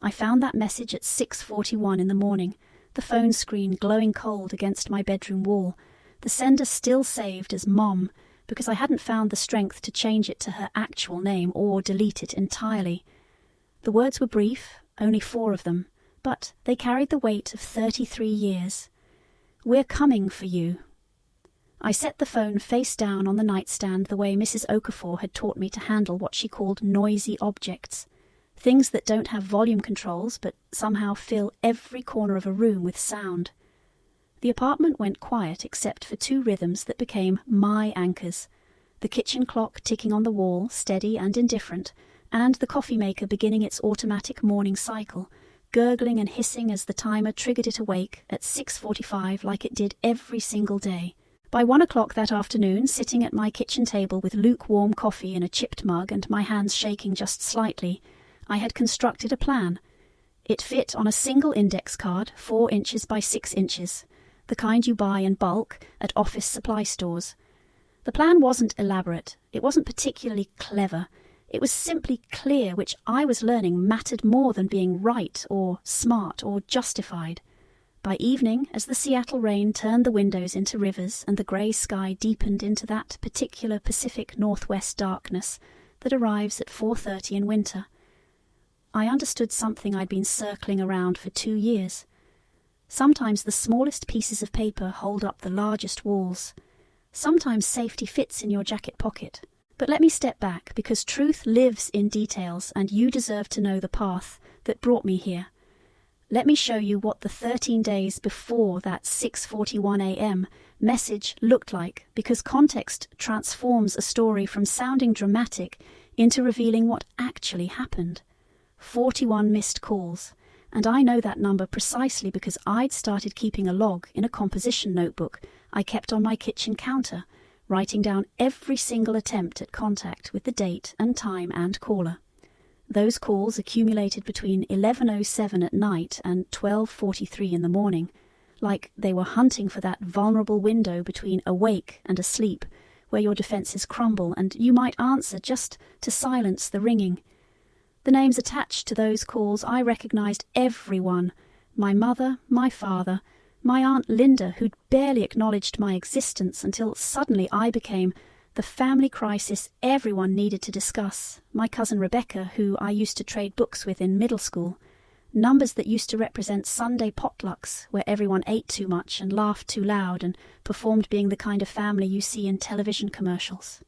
I found that message at 6:41 in the morning, the phone screen glowing cold against my bedroom wall, the sender still saved as Mom, because I hadn't found the strength to change it to her actual name or delete it entirely. The words were brief, only 4 of them, but they carried the weight of 33 years. "We're coming for you." I set the phone face down on the nightstand the way Mrs. Okafor had taught me to handle what she called noisy objects, things that don't have volume controls but somehow fill every corner of a room with sound. The apartment went quiet except for 2 rhythms that became my anchors, the kitchen clock ticking on the wall, steady and indifferent, and the coffee maker beginning its automatic morning cycle, gurgling and hissing as the timer triggered it awake at 6:45 like it did every single day. By 1 o'clock that afternoon, sitting at my kitchen table with lukewarm coffee in a chipped mug and my hands shaking just slightly, I had constructed a plan. It fit on a single index card, 4 inches by 6 inches, the kind you buy in bulk at office supply stores. The plan wasn't elaborate, it wasn't particularly clever, it was simply clear, which I was learning mattered more than being right or smart or justified. By evening, as the Seattle rain turned the windows into rivers and the grey sky deepened into that particular Pacific Northwest darkness that arrives at 4:30 in winter, I understood something I'd been circling around for 2 years. Sometimes the smallest pieces of paper hold up the largest walls. Sometimes safety fits in your jacket pocket. But let me step back, because truth lives in details and you deserve to know the path that brought me here. Let me show you what the 13 days before that 6:41 a.m. message looked like, because context transforms a story from sounding dramatic into revealing what actually happened. 41 missed calls, and I know that number precisely because I'd started keeping a log in a composition notebook I kept on my kitchen counter, writing down every single attempt at contact with the date and time and caller. Those calls accumulated between 11:07 at night and 12:43 in the morning, like they were hunting for that vulnerable window between awake and asleep, where your defenses crumble and you might answer just to silence the ringing. The names attached to those calls, I recognized everyone: my mother, my father, my Aunt Linda, who'd barely acknowledged my existence until suddenly I became the family crisis everyone needed to discuss, my cousin Rebecca, who I used to trade books with in middle school, numbers that used to represent Sunday potlucks where everyone ate too much and laughed too loud and performed being the kind of family you see in television commercials.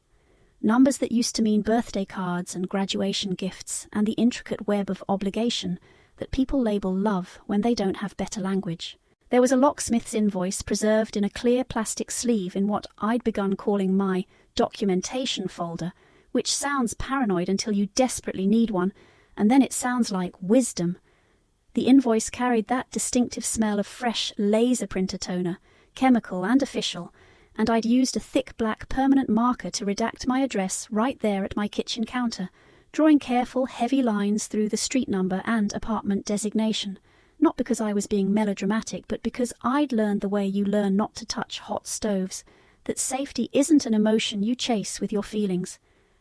Numbers that used to mean birthday cards and graduation gifts and the intricate web of obligation that people label love when they don't have better language. There was a locksmith's invoice preserved in a clear plastic sleeve in what I'd begun calling my documentation folder, which sounds paranoid until you desperately need one, and then it sounds like wisdom. The invoice carried that distinctive smell of fresh laser printer toner, chemical and official, and I'd used a thick black permanent marker to redact my address right there at my kitchen counter, drawing careful, heavy lines through the street number and apartment designation, not because I was being melodramatic, but because I'd learned the way you learn not to touch hot stoves, that safety isn't an emotion you chase with your feelings.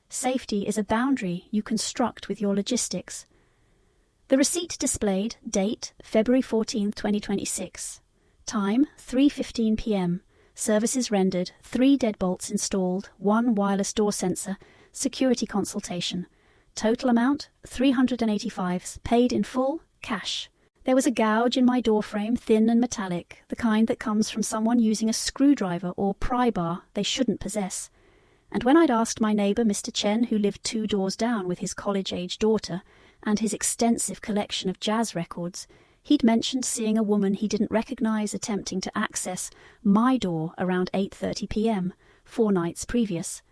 Safety is a boundary you construct with your logistics. The receipt displayed date February 14, 2026. Time 3:15 p.m. Services rendered, 3 deadbolts installed, 1 wireless door sensor, security consultation. Total amount $385, paid in full, cash. There was a gouge in my doorframe, thin and metallic, the kind that comes from someone using a screwdriver or pry bar they shouldn't possess. And when I'd asked my neighbour, Mr. Chen, who lived 2 doors down with his college-age daughter and his extensive collection of jazz records, he'd mentioned seeing a woman he didn't recognise attempting to access my door around 8:30 p.m, 4 nights previous.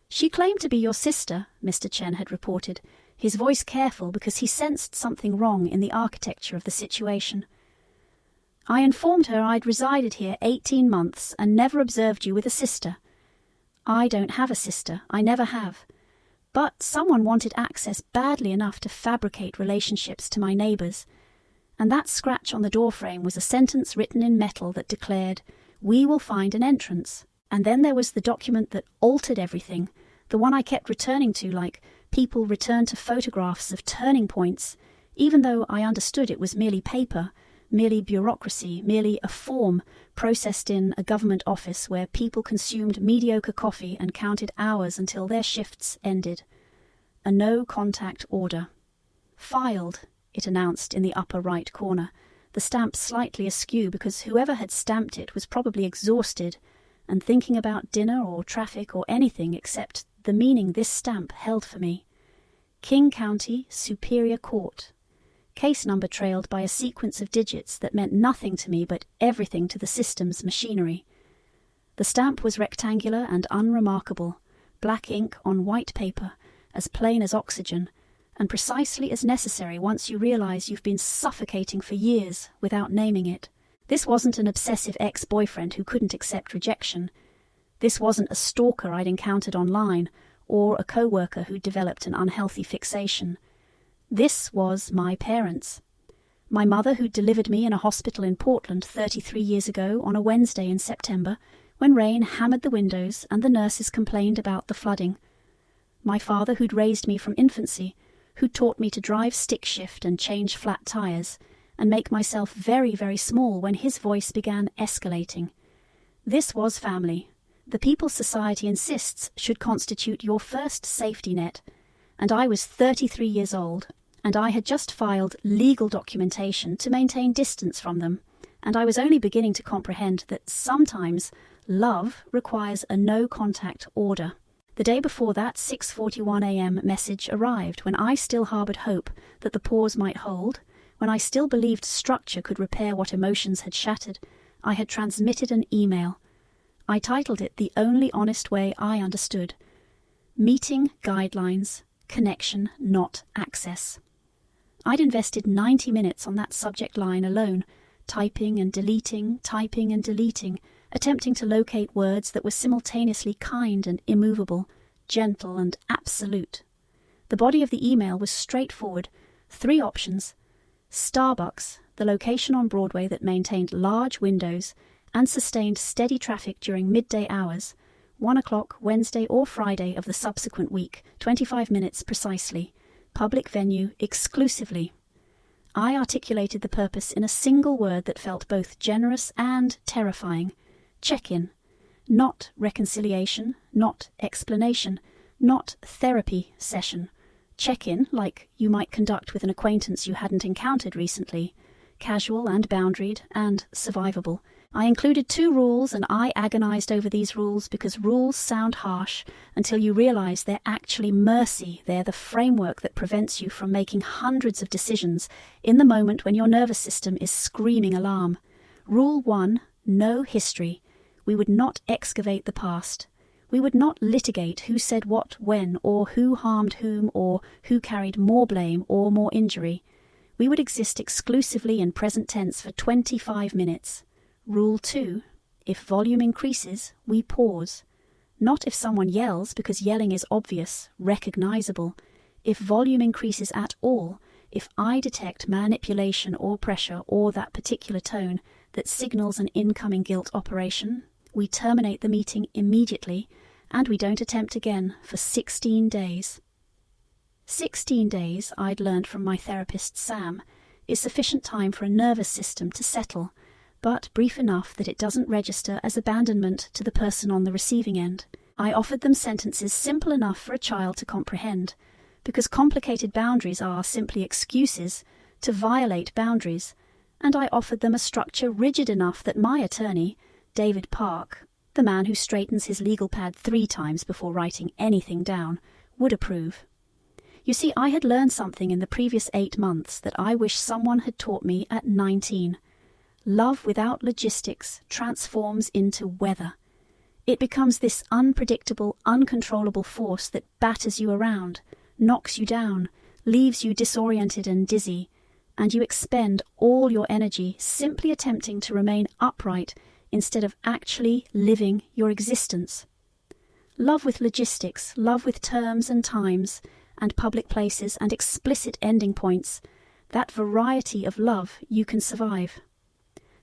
"She claimed to be your sister," Mr. Chen had reported, his voice careful because he sensed something wrong in the architecture of the situation. "I informed her I'd resided here 18 months and never observed you with a sister." "I don't have a sister, I never have. But someone wanted access badly enough to fabricate relationships to my neighbours. And that scratch on the doorframe was a sentence written in metal that declared, 'We will find an entrance.' And then there was the document that altered everything, the one I kept returning to like people return to photographs of turning points, even though I understood it was merely paper, merely bureaucracy, merely a form processed in a government office where people consumed mediocre coffee and counted hours until their shifts ended. A no-contact order. Filed, it announced in the upper right corner, the stamp slightly askew because whoever had stamped it was probably exhausted and thinking about dinner or traffic or anything except the meaning this stamp held for me. King County Superior Court. Case number trailed by a sequence of digits that meant nothing to me but everything to the system's machinery. The stamp was rectangular and unremarkable, black ink on white paper, as plain as oxygen, and precisely as necessary once you realize you've been suffocating for years without naming it. This wasn't an obsessive ex-boyfriend who couldn't accept rejection. This wasn't a stalker I'd encountered online, or a co-worker who'd developed an unhealthy fixation. This was my parents. My mother, who'd delivered me in a hospital in Portland 33 years ago on a Wednesday in September, when rain hammered the windows and the nurses complained about the flooding. My father, who'd raised me from infancy, who taught me to drive stick shift and change flat tires, and make myself very, very small when his voice began escalating. This was family. The people society insists should constitute your first safety net, and I was 33 years old, and I had just filed legal documentation to maintain distance from them, and I was only beginning to comprehend that sometimes love requires a no-contact order. The day before that 6:41 a.m. message arrived, when I still harboured hope that the pause might hold, when I still believed structure could repair what emotions had shattered. I had transmitted an email. I titled it the only honest way I understood. Meeting guidelines, connection, not access. I'd invested 90 minutes on that subject line alone, typing and deleting, attempting to locate words that were simultaneously kind and immovable, gentle and absolute. The body of the email was straightforward. 3 options. Starbucks, the location on Broadway that maintained large windows and sustained steady traffic during midday hours, 1 o'clock Wednesday or Friday of the subsequent week, 25 minutes precisely. Public venue exclusively. I articulated the purpose in a single word that felt both generous and terrifying. Check-in. Not reconciliation, not explanation, not therapy session. Check-in, like you might conduct with an acquaintance you hadn't encountered recently. Casual and boundaried and survivable. I included 2 rules, and I agonized over these rules because rules sound harsh until you realize they're actually mercy. They're the framework that prevents you from making hundreds of decisions in the moment when your nervous system is screaming alarm. Rule 1, no history. We would not excavate the past. We would not litigate who said what when, or who harmed whom, or who carried more blame or more injury. We would exist exclusively in present tense for 25 minutes. Rule 2, if volume increases, we pause. Not if someone yells, because yelling is obvious, recognizable. If volume increases at all, if I detect manipulation or pressure or that particular tone that signals an incoming guilt operation, we terminate the meeting immediately, and we don't attempt again for 16 days. 16 days, I'd learned from my therapist Sam, is sufficient time for a nervous system to settle, but brief enough that it doesn't register as abandonment to the person on the receiving end. I offered them sentences simple enough for a child to comprehend, because complicated boundaries are simply excuses to violate boundaries, and I offered them a structure rigid enough that my attorney, David Park, the man who straightens his legal pad 3 times before writing anything down, would approve. You see, I had learned something in the previous 8 months that I wish someone had taught me at 19. Love without logistics transforms into weather. It becomes this unpredictable, uncontrollable force that batters you around, knocks you down, leaves you disoriented and dizzy, and you expend all your energy simply attempting to remain upright instead of actually living your existence. Love with logistics, love with terms and times, and public places and explicit ending points, that variety of love you can survive.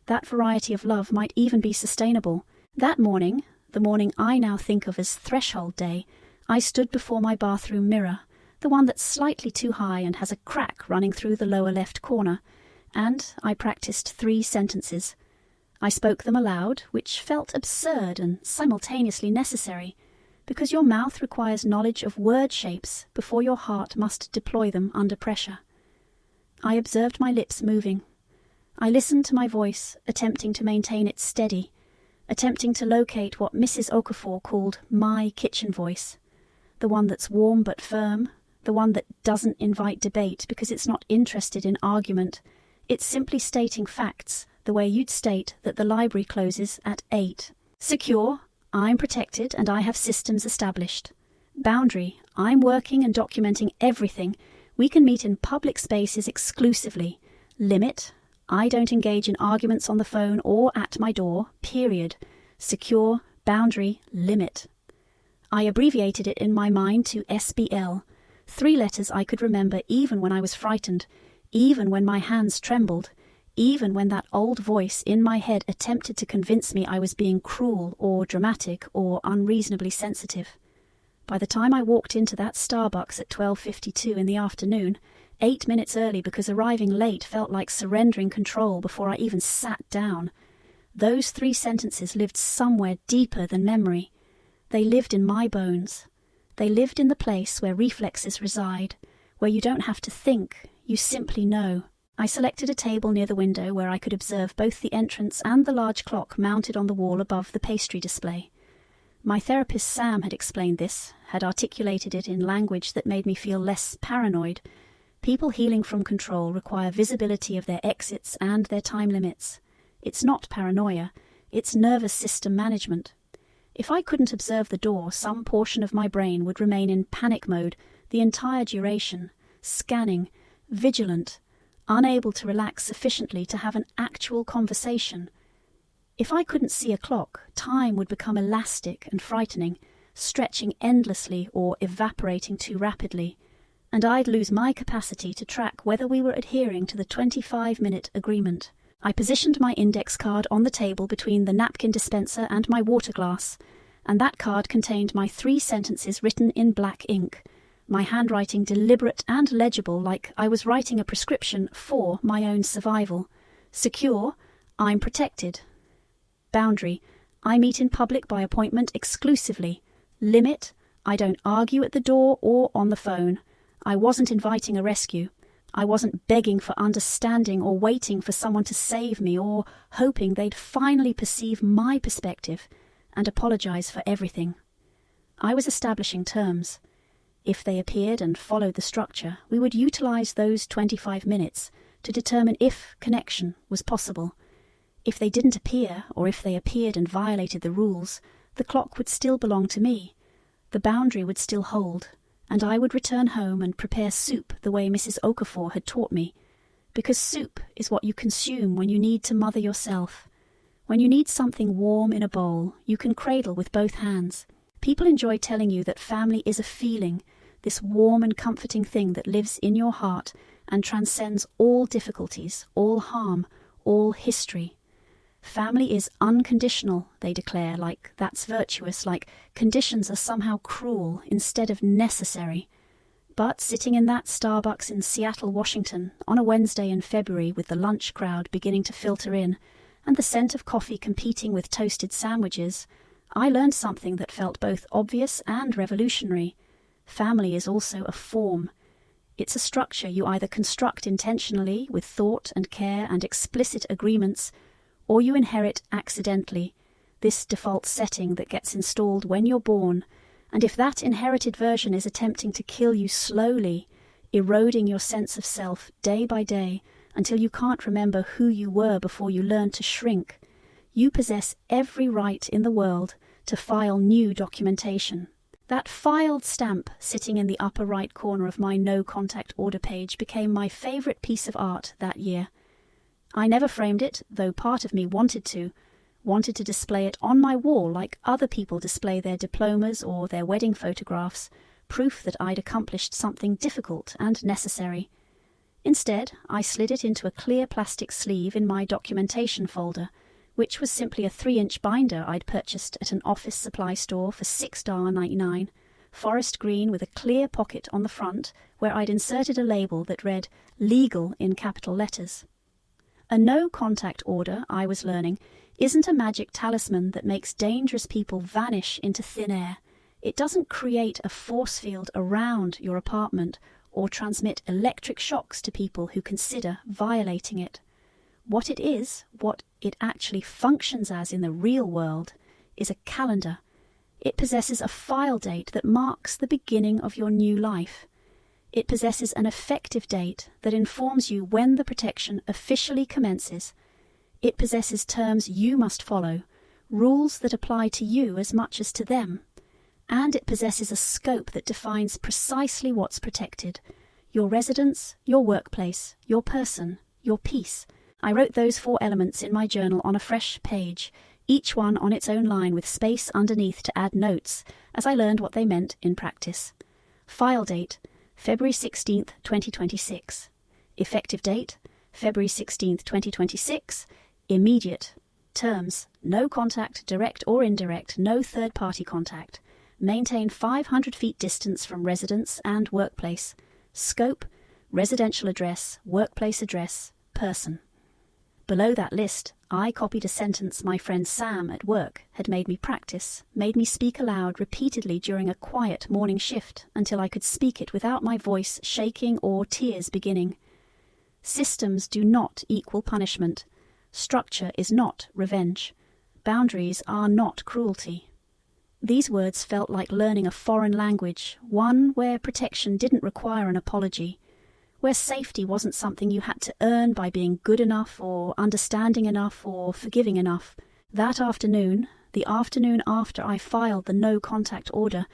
That variety of love might even be sustainable. That morning, the morning I now think of as threshold day, I stood before my bathroom mirror, the one that's slightly too high and has a crack running through the lower left corner, and I practiced 3 sentences. I spoke them aloud, which felt absurd and simultaneously necessary, because your mouth requires knowledge of word shapes before your heart must deploy them under pressure. I observed my lips moving. I listened to my voice, attempting to maintain it steady, attempting to locate what Mrs. Okafor called my kitchen voice, the one that's warm but firm, the one that doesn't invite debate because it's not interested in argument. It's simply stating facts, the way you'd state that the library closes at 8. Secure, I'm protected and I have systems established. Boundary, I'm working and documenting everything. We can meet in public spaces exclusively. Limit, I don't engage in arguments on the phone or at my door, period. Secure, boundary, limit. I abbreviated it in my mind to SBL, 3 letters I could remember even when I was frightened, even when my hands trembled, even when that old voice in my head attempted to convince me I was being cruel or dramatic or unreasonably sensitive. By the time I walked into that Starbucks at 12:52 in the afternoon, 8 minutes early because arriving late felt like surrendering control before I even sat down, those 3 sentences lived somewhere deeper than memory. They lived in my bones. They lived in the place where reflexes reside, where you don't have to think, you simply know. I selected a table near the window where I could observe both the entrance and the large clock mounted on the wall above the pastry display. My therapist Sam had explained this, had articulated it in language that made me feel less paranoid. People healing from control require visibility of their exits and their time limits. It's not paranoia, it's nervous system management. If I couldn't observe the door, some portion of my brain would remain in panic mode the entire duration, scanning, vigilant, unable to relax sufficiently to have an actual conversation. If I couldn't see a clock, time would become elastic and frightening, stretching endlessly or evaporating too rapidly, and I'd lose my capacity to track whether we were adhering to the 25-minute agreement. I positioned my index card on the table between the napkin dispenser and my water glass, and that card contained my 3 sentences written in black ink, my handwriting deliberate and legible like I was writing a prescription for my own survival. Secure, I'm protected. Boundary, I meet in public by appointment exclusively. Limit, I don't argue at the door or on the phone. I wasn't inviting a rescue. I wasn't begging for understanding or waiting for someone to save me or hoping they'd finally perceive my perspective and apologize for everything. I was establishing terms. If they appeared and followed the structure, we would utilize those 25 minutes to determine if connection was possible. If they didn't appear, or if they appeared and violated the rules, the clock would still belong to me. The boundary would still hold, and I would return home and prepare soup the way Mrs. Okafor had taught me, because soup is what you consume when you need to mother yourself. When you need something warm in a bowl, you can cradle with both hands. People enjoy telling you that family is a feeling, this warm and comforting thing that lives in your heart and transcends all difficulties, all harm, all history. Family is unconditional, they declare, like that's virtuous, like conditions are somehow cruel instead of necessary. But sitting in that Starbucks in Seattle, Washington, on a Wednesday in February with the lunch crowd beginning to filter in, and the scent of coffee competing with toasted sandwiches, I learned something that felt both obvious and revolutionary. Family is also a form. It's a structure you either construct intentionally with thought and care and explicit agreements, or you inherit accidentally, this default setting that gets installed when you're born, and if that inherited version is attempting to kill you slowly, eroding your sense of self day by day until you can't remember who you were before you learn to shrink, you possess every right in the world to file new documentation. That filed stamp sitting in the upper right corner of my no-contact order page became my favourite piece of art that year. I never framed it, though part of me wanted to display it on my wall like other people display their diplomas or their wedding photographs, proof that I'd accomplished something difficult and necessary. Instead, I slid it into a clear plastic sleeve in my documentation folder, which was simply a 3-inch binder I'd purchased at an office supply store for $6.99, forest green with a clear pocket on the front where I'd inserted a label that read "Legal" in capital letters. A no-contact order, I was learning, isn't a magic talisman that makes dangerous people vanish into thin air. It doesn't create a force field around your apartment or transmit electric shocks to people who consider violating it. What it is, what it actually functions as in the real world, is a calendar. It possesses a file date that marks the beginning of your new life. It possesses an effective date that informs you when the protection officially commences. It possesses terms you must follow, rules that apply to you as much as to them. And it possesses a scope that defines precisely what's protected: your residence, your workplace, your person, your peace. I wrote those 4 elements in my journal on a fresh page, each one on its own line with space underneath to add notes, as I learned what they meant in practice. File date: February 16th, 2026. Effective date: February 16th, 2026. Immediate. Terms: no contact, direct or indirect, no third-party contact. Maintain 500 feet distance from residence and workplace. Scope: residential address, workplace address, person. Below that list, I copied a sentence my friend Sam at work had made me practice, made me speak aloud repeatedly during a quiet morning shift until I could speak it without my voice shaking or tears beginning. Systems do not equal punishment. Structure is not revenge. Boundaries are not cruelty. These words felt like learning a foreign language, one where protection didn't require an apology, where safety wasn't something you had to earn by being good enough or understanding enough or forgiving enough. That afternoon, the afternoon after I filed the no-contact order,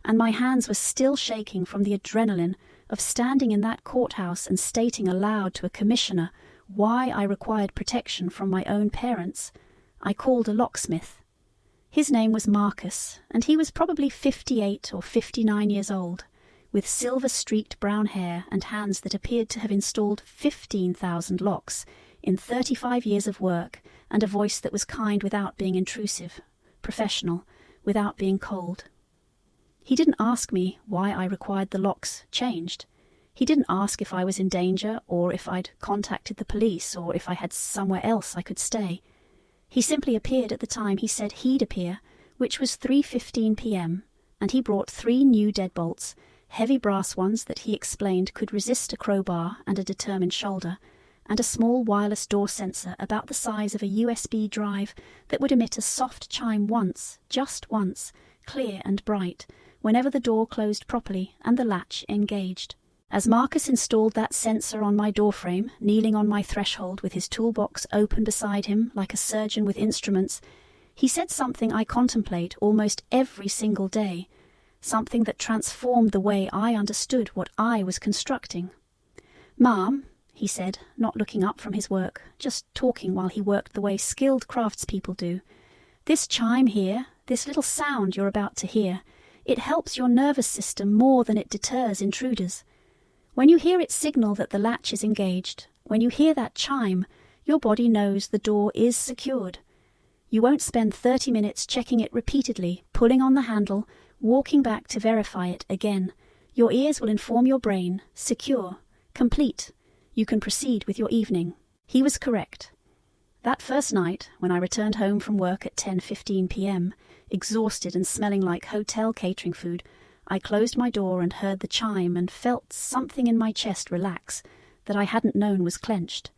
and my hands were still shaking from the adrenaline of standing in that courthouse and stating aloud to a commissioner why I required protection from my own parents, I called a locksmith. His name was Marcus, and he was probably 58 or 59 years old, with silver-streaked brown hair and hands that appeared to have installed 15,000 locks in 35 years of work, and a voice that was kind without being intrusive, professional without being cold. He didn't ask me why I required the locks changed. He didn't ask if I was in danger, or if I'd contacted the police, or if I had somewhere else I could stay. He simply appeared at the time he said he'd appear, which was 3:15 p.m., and he brought 3 new deadbolts, heavy brass ones that he explained could resist a crowbar and a determined shoulder, and a small wireless door sensor about the size of a USB drive that would emit a soft chime once, just once, clear and bright, whenever the door closed properly and the latch engaged. As Marcus installed that sensor on my doorframe, kneeling on my threshold with his toolbox open beside him like a surgeon with instruments, he said something I contemplate almost every single day, something that transformed the way I understood what I was constructing. "Ma'am," he said, not looking up from his work, just talking while he worked the way skilled craftspeople do, "this chime here, this little sound you're about to hear, it helps your nervous system more than it deters intruders. When you hear it signal that the latch is engaged, when you hear that chime, your body knows the door is secured. You won't spend 30 minutes checking it repeatedly, pulling on the handle, walking back to verify it again. Your ears will inform your brain, secure, complete. You can proceed with your evening." He was correct. That first night, when I returned home from work at 10:15 p.m., exhausted and smelling like hotel catering food, I closed my door and heard the chime and felt something in my chest relax that I hadn't known was clenched.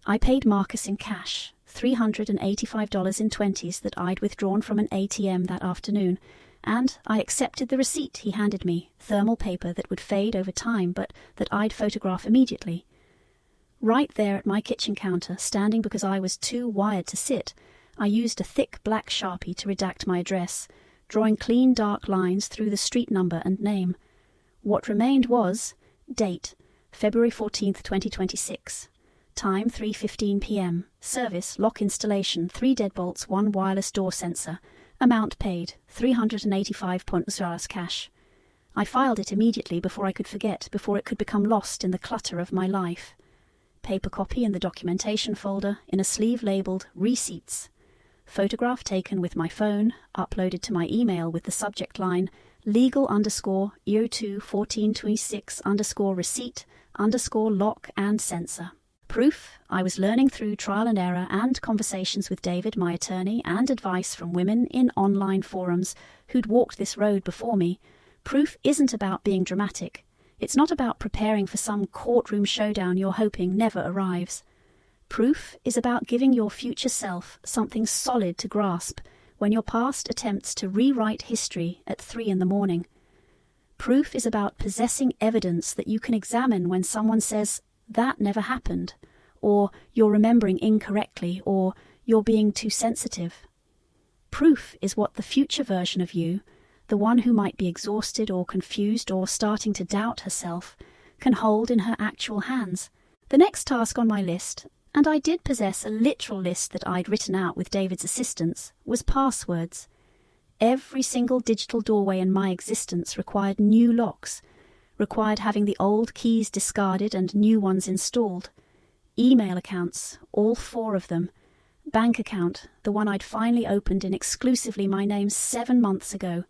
I paid Marcus in cash, $385 in 20s that I'd withdrawn from an ATM that afternoon, and I accepted the receipt he handed me, thermal paper that would fade over time but that I'd photograph immediately. Right there at my kitchen counter, standing because I was too wired to sit, I used a thick black Sharpie to redact my address, drawing clean dark lines through the street number and name. What remained was date, February 14th, 2026. Time 3:15 p.m. Service, lock installation, 3 deadbolts, 1 wireless door sensor. Amount paid, $385 cash. I filed it immediately before I could forget, before it could become lost in the clutter of my life. Paper copy in the documentation folder, in a sleeve labelled Receipts. Photograph taken with my phone, uploaded to my email with the subject line, legal_EO21426_receipt_lock and censor. Proof, I was learning through trial and error and conversations with David, my attorney, and advice from women in online forums who'd walked this road before me. Proof isn't about being dramatic. It's not about preparing for some courtroom showdown you're hoping never arrives. Proof is about giving your future self something solid to grasp when your past attempts to rewrite history at 3 a.m. Proof is about possessing evidence that you can examine when someone says, "That never happened," or "You're remembering incorrectly," or "You're being too sensitive." Proof is what the future version of you, the one who might be exhausted or confused or starting to doubt herself, can hold in her actual hands. The next task on my list, and I did possess a literal list that I'd written out with David's assistance, was passwords. Every single digital doorway in my existence required new locks, required having the old keys discarded and new ones installed. Email accounts, all 4 of them. Bank account, the one I'd finally opened in exclusively my name 7 months ago.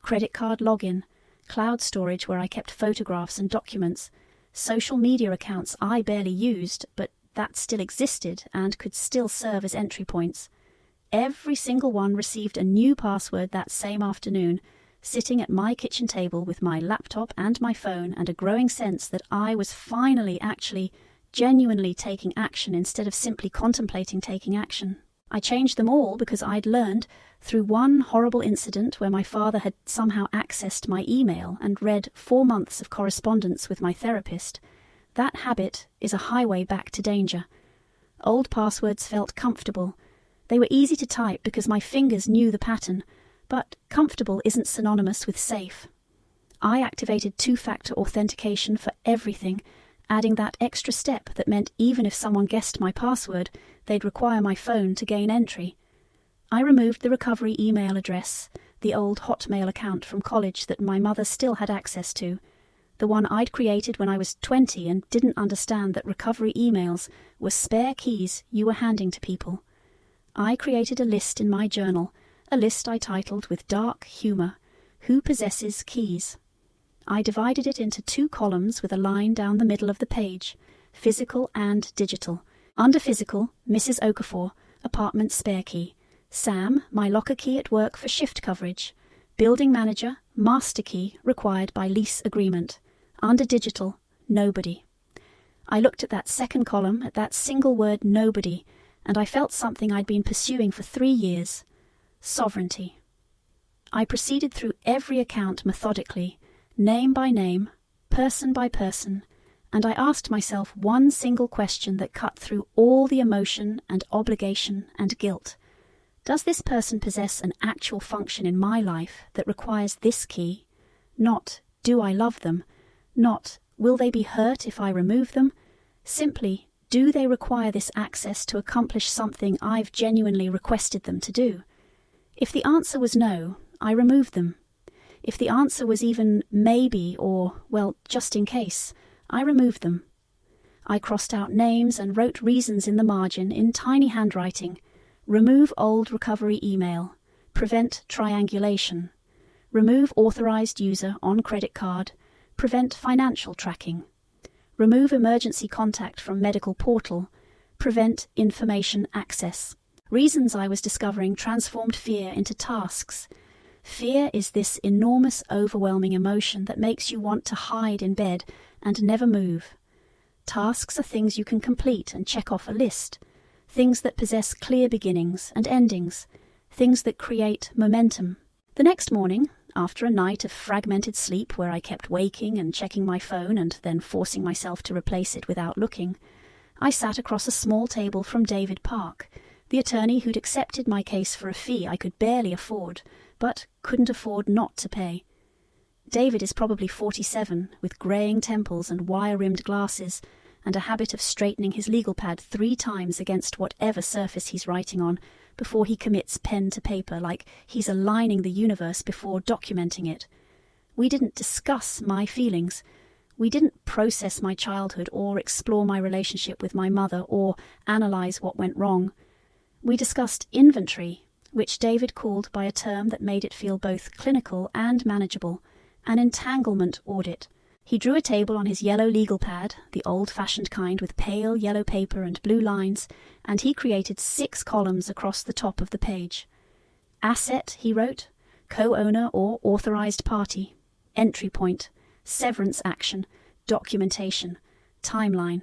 Credit card login. Cloud storage where I kept photographs and documents. Social media accounts I barely used, but that still existed and could still serve as entry points. Every single one received a new password that same afternoon, sitting at my kitchen table with my laptop and my phone and a growing sense that I was finally actually genuinely taking action instead of simply contemplating taking action. I changed them all because I'd learned, through one horrible incident where my father had somehow accessed my email and read 4 months of correspondence with my therapist, that habit is a highway back to danger. Old passwords felt comfortable. They were easy to type because my fingers knew the pattern, but comfortable isn't synonymous with safe. I activated 2-factor authentication for everything, adding that extra step that meant even if someone guessed my password, they'd require my phone to gain entry. I removed the recovery email address, the old Hotmail account from college that my mother still had access to, the one I'd created when I was 20 and didn't understand that recovery emails were spare keys you were handing to people. I created a list in my journal, a list I titled with dark humour, "Who Possesses Keys?" I divided it into 2 columns with a line down the middle of the page, physical and digital. Under physical, Mrs. Okafor, apartment spare key. Sam, my locker key at work for shift coverage. Building manager, master key required by lease agreement. Under digital, nobody. I looked at that second column, at that single word nobody, and I felt something I'd been pursuing for 3 years. Sovereignty. I proceeded through every account methodically, name by name, person by person, and I asked myself one single question that cut through all the emotion and obligation and guilt. Does this person possess an actual function in my life that requires this key? Not, do I love them? Not, will they be hurt if I remove them? Simply, do they require this access to accomplish something I've genuinely requested them to do? If the answer was no, I removed them. If the answer was even maybe or, well, just in case, I removed them. I crossed out names and wrote reasons in the margin in tiny handwriting. Remove old recovery email. Prevent triangulation. Remove authorized user on credit card. Prevent financial tracking. Remove emergency contact from medical portal. Prevent information access. Reasons I was discovering transformed fear into tasks. Fear is this enormous, overwhelming emotion that makes you want to hide in bed and never move. Tasks are things you can complete and check off a list, things that possess clear beginnings and endings, things that create momentum. The next morning, after a night of fragmented sleep where I kept waking and checking my phone and then forcing myself to replace it without looking, I sat across a small table from David Park, the attorney who'd accepted my case for a fee I could barely afford, but couldn't afford not to pay. David is probably 47, with greying temples and wire-rimmed glasses, and a habit of straightening his legal pad 3 times against whatever surface he's writing on before he commits pen to paper, like he's aligning the universe before documenting it. We didn't discuss my feelings. We didn't process my childhood or explore my relationship with my mother or analyse what went wrong. We discussed inventory, which David called by a term that made it feel both clinical and manageable, an entanglement audit. He drew a table on his yellow legal pad, the old-fashioned kind with pale yellow paper and blue lines, and he created 6 columns across the top of the page. Asset, he wrote, co-owner or authorized party, entry point, severance action, documentation, timeline.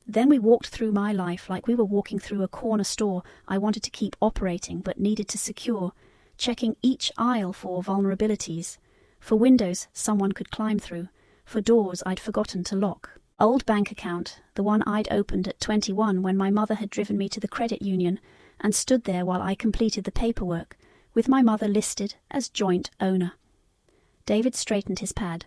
Then we walked through my life like we were walking through a corner store I wanted to keep operating but needed to secure, checking each aisle for vulnerabilities, for windows someone could climb through, for doors I'd forgotten to lock. Old bank account, the one I'd opened at 21 when my mother had driven me to the credit union and stood there while I completed the paperwork, with my mother listed as joint owner. David straightened his pad.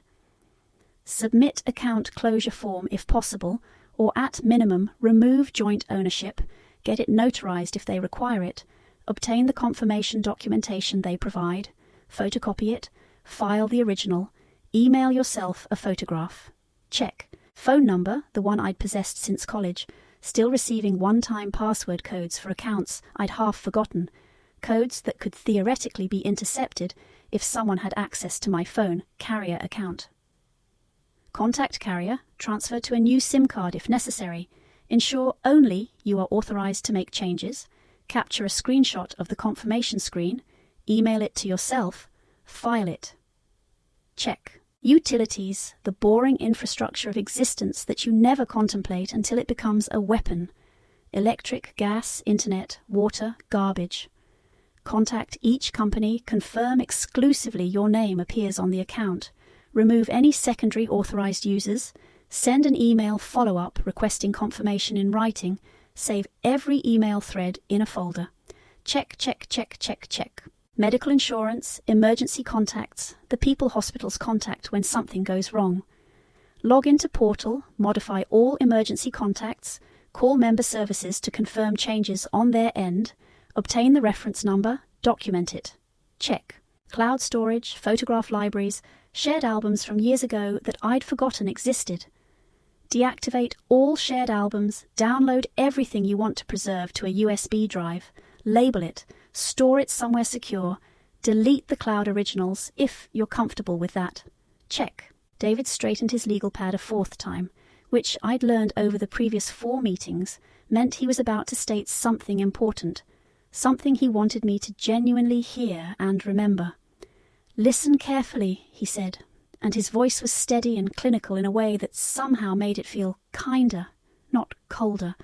Submit account closure form if possible, or at minimum remove joint ownership, get it notarized if they require it, obtain the confirmation documentation they provide, photocopy it, file the original, email yourself a photograph. Check. Phone number, the one I'd possessed since college, still receiving one-time password codes for accounts I'd half forgotten, codes that could theoretically be intercepted if someone had access to my phone, carrier account. Contact carrier, transfer to a new SIM card if necessary, ensure only you are authorized to make changes, capture a screenshot of the confirmation screen, email it to yourself, file it. Check. Utilities, the boring infrastructure of existence that you never contemplate until it becomes a weapon. Electric, gas, internet, water, garbage. Contact each company, confirm exclusively your name appears on the account. Remove any secondary authorized users. Send an email follow-up requesting confirmation in writing. Save every email thread in a folder. Check, check, check, check, check. Medical insurance, emergency contacts, the people hospitals contact when something goes wrong. Log into portal, modify all emergency contacts, call member services to confirm changes on their end, obtain the reference number, document it. Check. Cloud storage, photograph libraries, shared albums from years ago that I'd forgotten existed. Deactivate all shared albums, download everything you want to preserve to a USB drive, label it, store it somewhere secure, delete the cloud originals if you're comfortable with that. Check. David straightened his legal pad a 4th time, which I'd learned over the previous 4 meetings meant he was about to state something important, something he wanted me to genuinely hear and remember. Listen carefully, he said, and his voice was steady and clinical in a way that somehow made it feel kinder, not colder.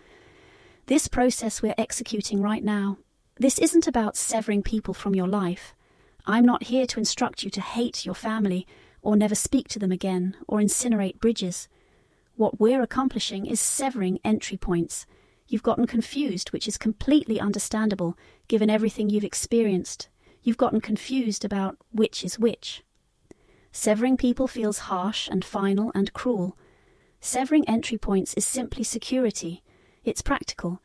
This process we're executing right now, this isn't about severing people from your life. I'm not here to instruct you to hate your family, or never speak to them again, or incinerate bridges. What we're accomplishing is severing entry points. You've gotten confused, which is completely understandable, given everything you've experienced. You've gotten confused about which is which. Severing people feels harsh and final and cruel. Severing entry points is simply security. It's practical.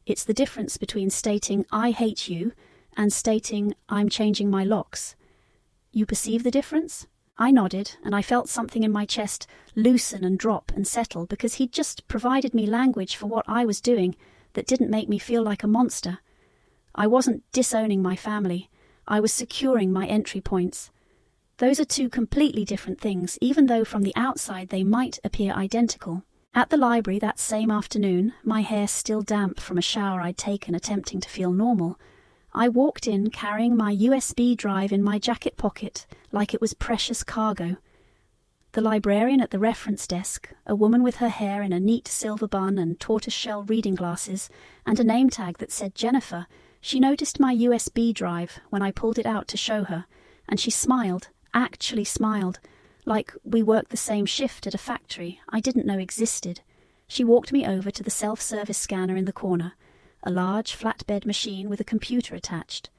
It's the difference between stating, I hate you, and stating, I'm changing my locks. You perceive the difference? I nodded, and I felt something in my chest loosen and drop and settle because he'd just provided me language for what I was doing that didn't make me feel like a monster. I wasn't disowning my family. I was securing my entry points. Those are 2 completely different things, even though from the outside they might appear identical. At the library that same afternoon, my hair still damp from a shower I'd taken attempting to feel normal, I walked in carrying my USB drive in my jacket pocket like it was precious cargo. The librarian at the reference desk, a woman with her hair in a neat silver bun and tortoiseshell reading glasses, and a name tag that said Jennifer, she noticed my USB drive when I pulled it out to show her, and she smiled, actually smiled, like we worked the same shift at a factory I didn't know existed. She walked me over to the self-service scanner in the corner, a large flatbed machine with a computer attached,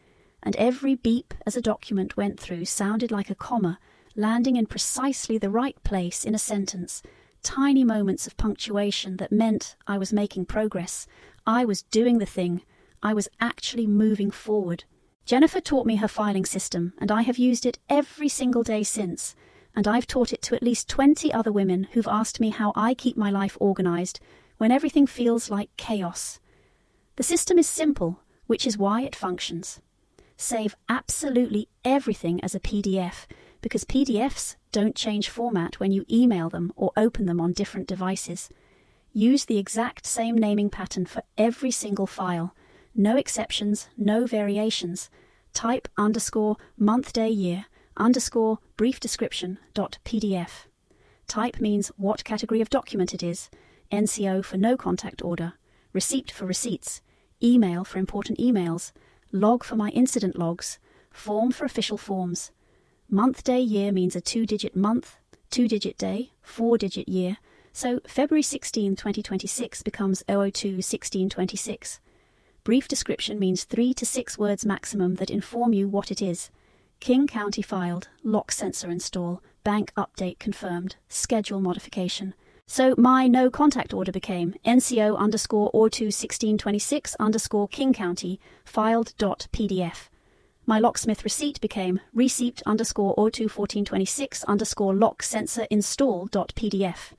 and every beep as a document went through sounded like a comma, landing in precisely the right place in a sentence, tiny moments of punctuation that meant I was making progress, I was doing the thing, I was actually moving forward. Jennifer taught me her filing system, and I have used it every single day since, and I've taught it to at least 20 other women who've asked me how I keep my life organized when everything feels like chaos. The system is simple, which is why it functions. Save absolutely everything as a PDF, because PDFs don't change format when you email them or open them on different devices. Use the exact same naming pattern for every single file. No exceptions, no variations. Type _month day year _brief description .pdf. Type means what category of document it is. NCO for no contact order. Receipt for receipts. Email for important emails. Log for my incident logs. Form for official forms. Month day year means a 2-digit month, 2-digit day, 4-digit year. So February 16, 2026 becomes 002-1626. Brief description means 3 to 6 words maximum that inform you what it is. King County filed, lock sensor install, bank update confirmed, schedule modification. So my no contact order became NCO _02-1626 King County filed.pdf. My locksmith receipt became receipt _02-1426 lock sensor install.pdf.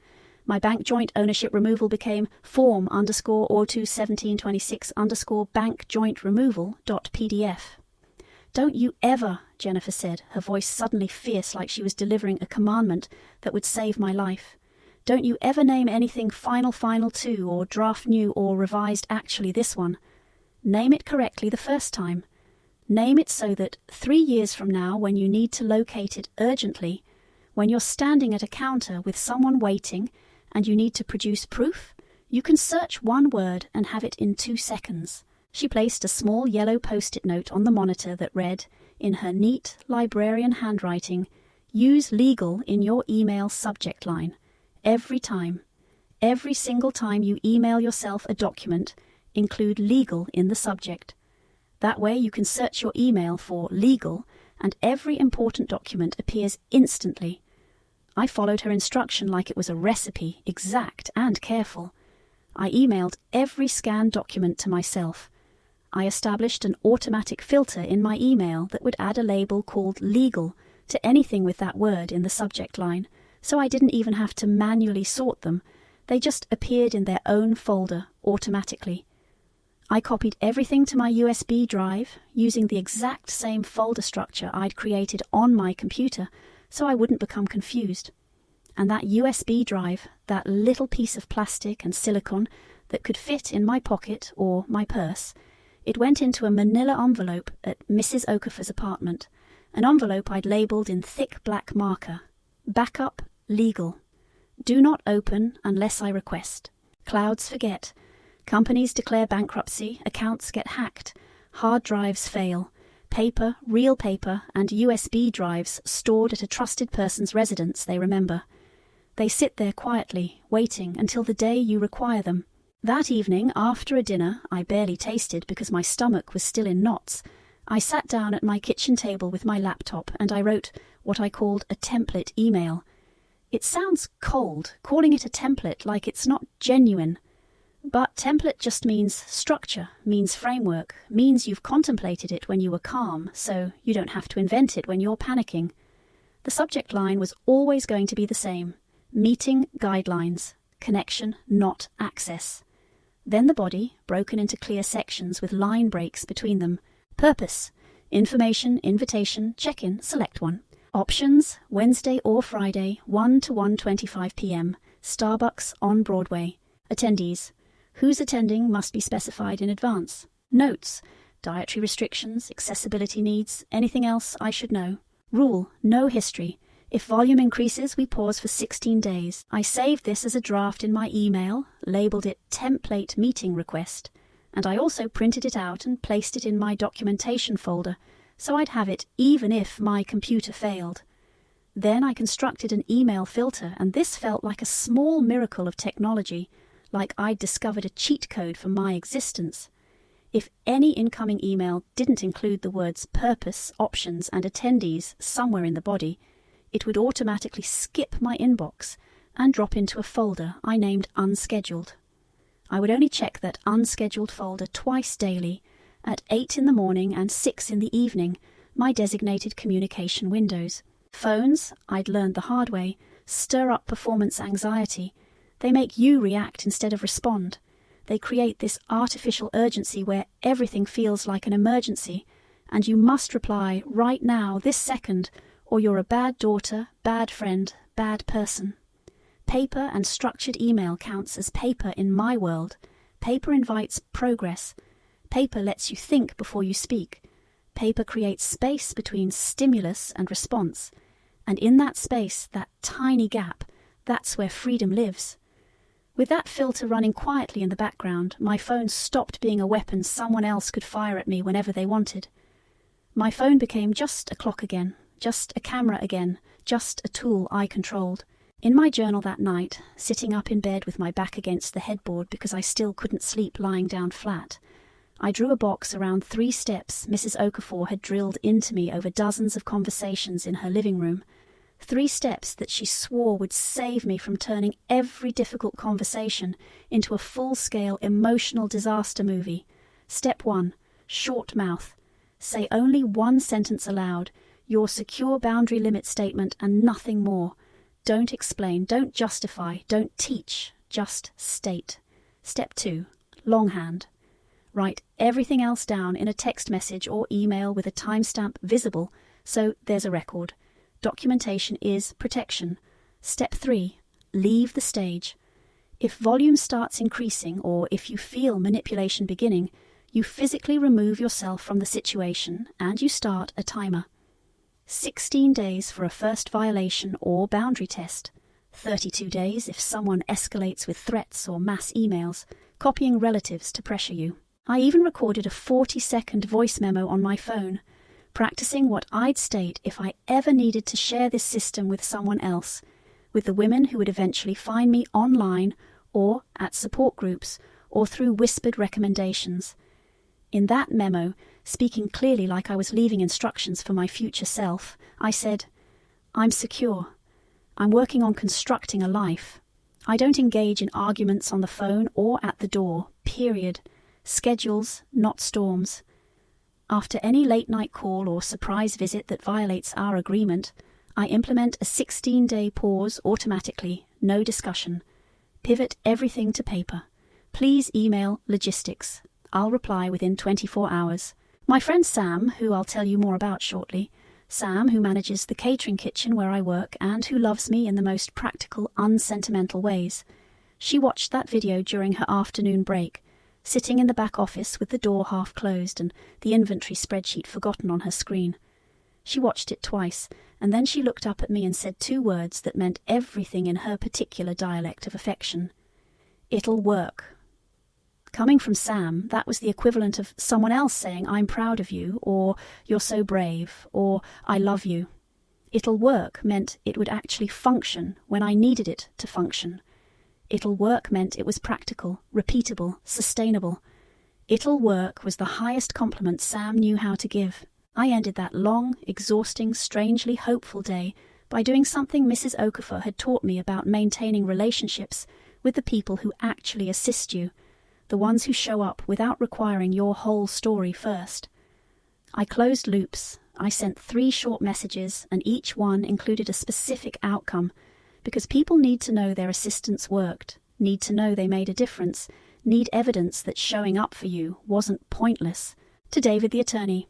My bank joint ownership removal became form _02-1726 bank joint removal.pdf. Don't you ever, Jennifer said, her voice suddenly fierce like she was delivering a commandment that would save my life. Don't you ever name anything final 2 or draft new or revised actually this one. Name it correctly the first time. Name it so that 3 years from now, when you need to locate it urgently, when you're standing at a counter with someone waiting and you need to produce proof, you can search one word and have it in 2 seconds. She placed a small yellow post-it note on the monitor that read, in her neat librarian handwriting, use legal in your email subject line. Every time. Every single time you email yourself a document, include legal in the subject. That way you can search your email for legal and every important document appears instantly. I followed her instruction like it was a recipe, exact and careful. I emailed every scanned document to myself. I established an automatic filter in my email that would add a label called legal to anything with that word in the subject line, so I didn't even have to manually sort them. They just appeared in their own folder automatically. I copied everything to my USB drive using the exact same folder structure I'd created on my computer so I wouldn't become confused. And that USB drive, that little piece of plastic and silicone that could fit in my pocket or my purse, it went into a manila envelope at Mrs. Okafor's apartment, an envelope I'd labelled in thick black marker. Backup, legal. Do not open unless I request. Clouds forget. Companies declare bankruptcy, accounts get hacked, hard drives fail, paper, real paper, and USB drives stored at a trusted person's residence they remember. They sit there quietly, waiting until the day you require them. That evening, after a dinner I barely tasted because my stomach was still in knots, I sat down at my kitchen table with my laptop and I wrote what I called a template email. It sounds cold, calling it a template like it's not genuine. But template just means structure, means framework, means you've contemplated it when you were calm, so you don't have to invent it when you're panicking. The subject line was always going to be the same. Meeting guidelines. Connection, not access. Then the body, broken into clear sections with line breaks between them. Purpose. Information, invitation, check-in, select one. Options, Wednesday or Friday, 1 to 1:25 p.m. Starbucks on Broadway. Attendees. Who's attending must be specified in advance. Notes. Dietary restrictions, accessibility needs, anything else I should know. Rule. No history. If volume increases, we pause for 16 days. I saved this as a draft in my email, labelled it Template Meeting Request, and I also printed it out and placed it in my documentation folder, so I'd have it even if my computer failed. Then I constructed an email filter, and this felt like a small miracle of technology, like I'd discovered a cheat code for my existence. If any incoming email didn't include the words purpose, options, and attendees somewhere in the body, it would automatically skip my inbox and drop into a folder I named Unscheduled. I would only check that unscheduled folder twice daily, at 8 in the morning and 6 in the evening, my designated communication windows. Phones, I'd learned the hard way, stir up performance anxiety. They make you react instead of respond. They create this artificial urgency where everything feels like an emergency, and you must reply right now, this second, or you're a bad daughter, bad friend, bad person. Paper and structured email counts as paper in my world. Paper invites progress. Paper lets you think before you speak. Paper creates space between stimulus and response. And in that space, that tiny gap, that's where freedom lives. With that filter running quietly in the background, my phone stopped being a weapon someone else could fire at me whenever they wanted. My phone became just a clock again, just a camera again, just a tool I controlled. In my journal that night, sitting up in bed with my back against the headboard because I still couldn't sleep lying down flat, I drew a box around 3 steps Mrs. Okafor had drilled into me over dozens of conversations in her living room. 3 steps that she swore would save me from turning every difficult conversation into a full-scale emotional disaster movie. Step 1, short mouth. Say only 1 sentence aloud, your secure boundary limit statement and nothing more. Don't explain, don't justify, don't teach, just state. Step 2, longhand. Write everything else down in a text message or email with a timestamp visible, so there's a record. Documentation is protection. Step 3, leave the stage. If volume starts increasing or if you feel manipulation beginning, you physically remove yourself from the situation and you start a timer. 16 days for a first violation or boundary test. 32 days if someone escalates with threats or mass emails, copying relatives to pressure you. I even recorded a 40-second voice memo on my phone, practicing what I'd state if I ever needed to share this system with someone else, with the women who would eventually find me online or at support groups or through whispered recommendations. In that memo, speaking clearly like I was leaving instructions for my future self, I said, I'm secure. I'm working on constructing a life. I don't engage in arguments on the phone or at the door, period. Schedules, not storms. After any late-night call or surprise visit that violates our agreement, I implement a 16-day pause automatically, no discussion. Pivot everything to paper. Please email logistics. I'll reply within 24 hours. My friend Sam, who I'll tell you more about shortly, Sam, who manages the catering kitchen where I work and who loves me in the most practical, unsentimental ways. She watched that video during her afternoon break, sitting in the back office with the door half closed and the inventory spreadsheet forgotten on her screen. She watched it twice, and then she looked up at me and said 2 words that meant everything in her particular dialect of affection. It'll work. Coming from Sam, that was the equivalent of someone else saying, I'm proud of you, or you're so brave, or I love you. It'll work meant it would actually function when I needed it to function. It'll work meant it was practical, repeatable, sustainable. It'll work was the highest compliment Sam knew how to give. I ended that long, exhausting, strangely hopeful day by doing something Mrs. Okafor had taught me about maintaining relationships with the people who actually assist you, the ones who show up without requiring your whole story first. I closed loops. I sent 3 short messages, and each one included a specific outcome, because people need to know their assistance worked, need to know they made a difference, need evidence that showing up for you wasn't pointless. To David the attorney.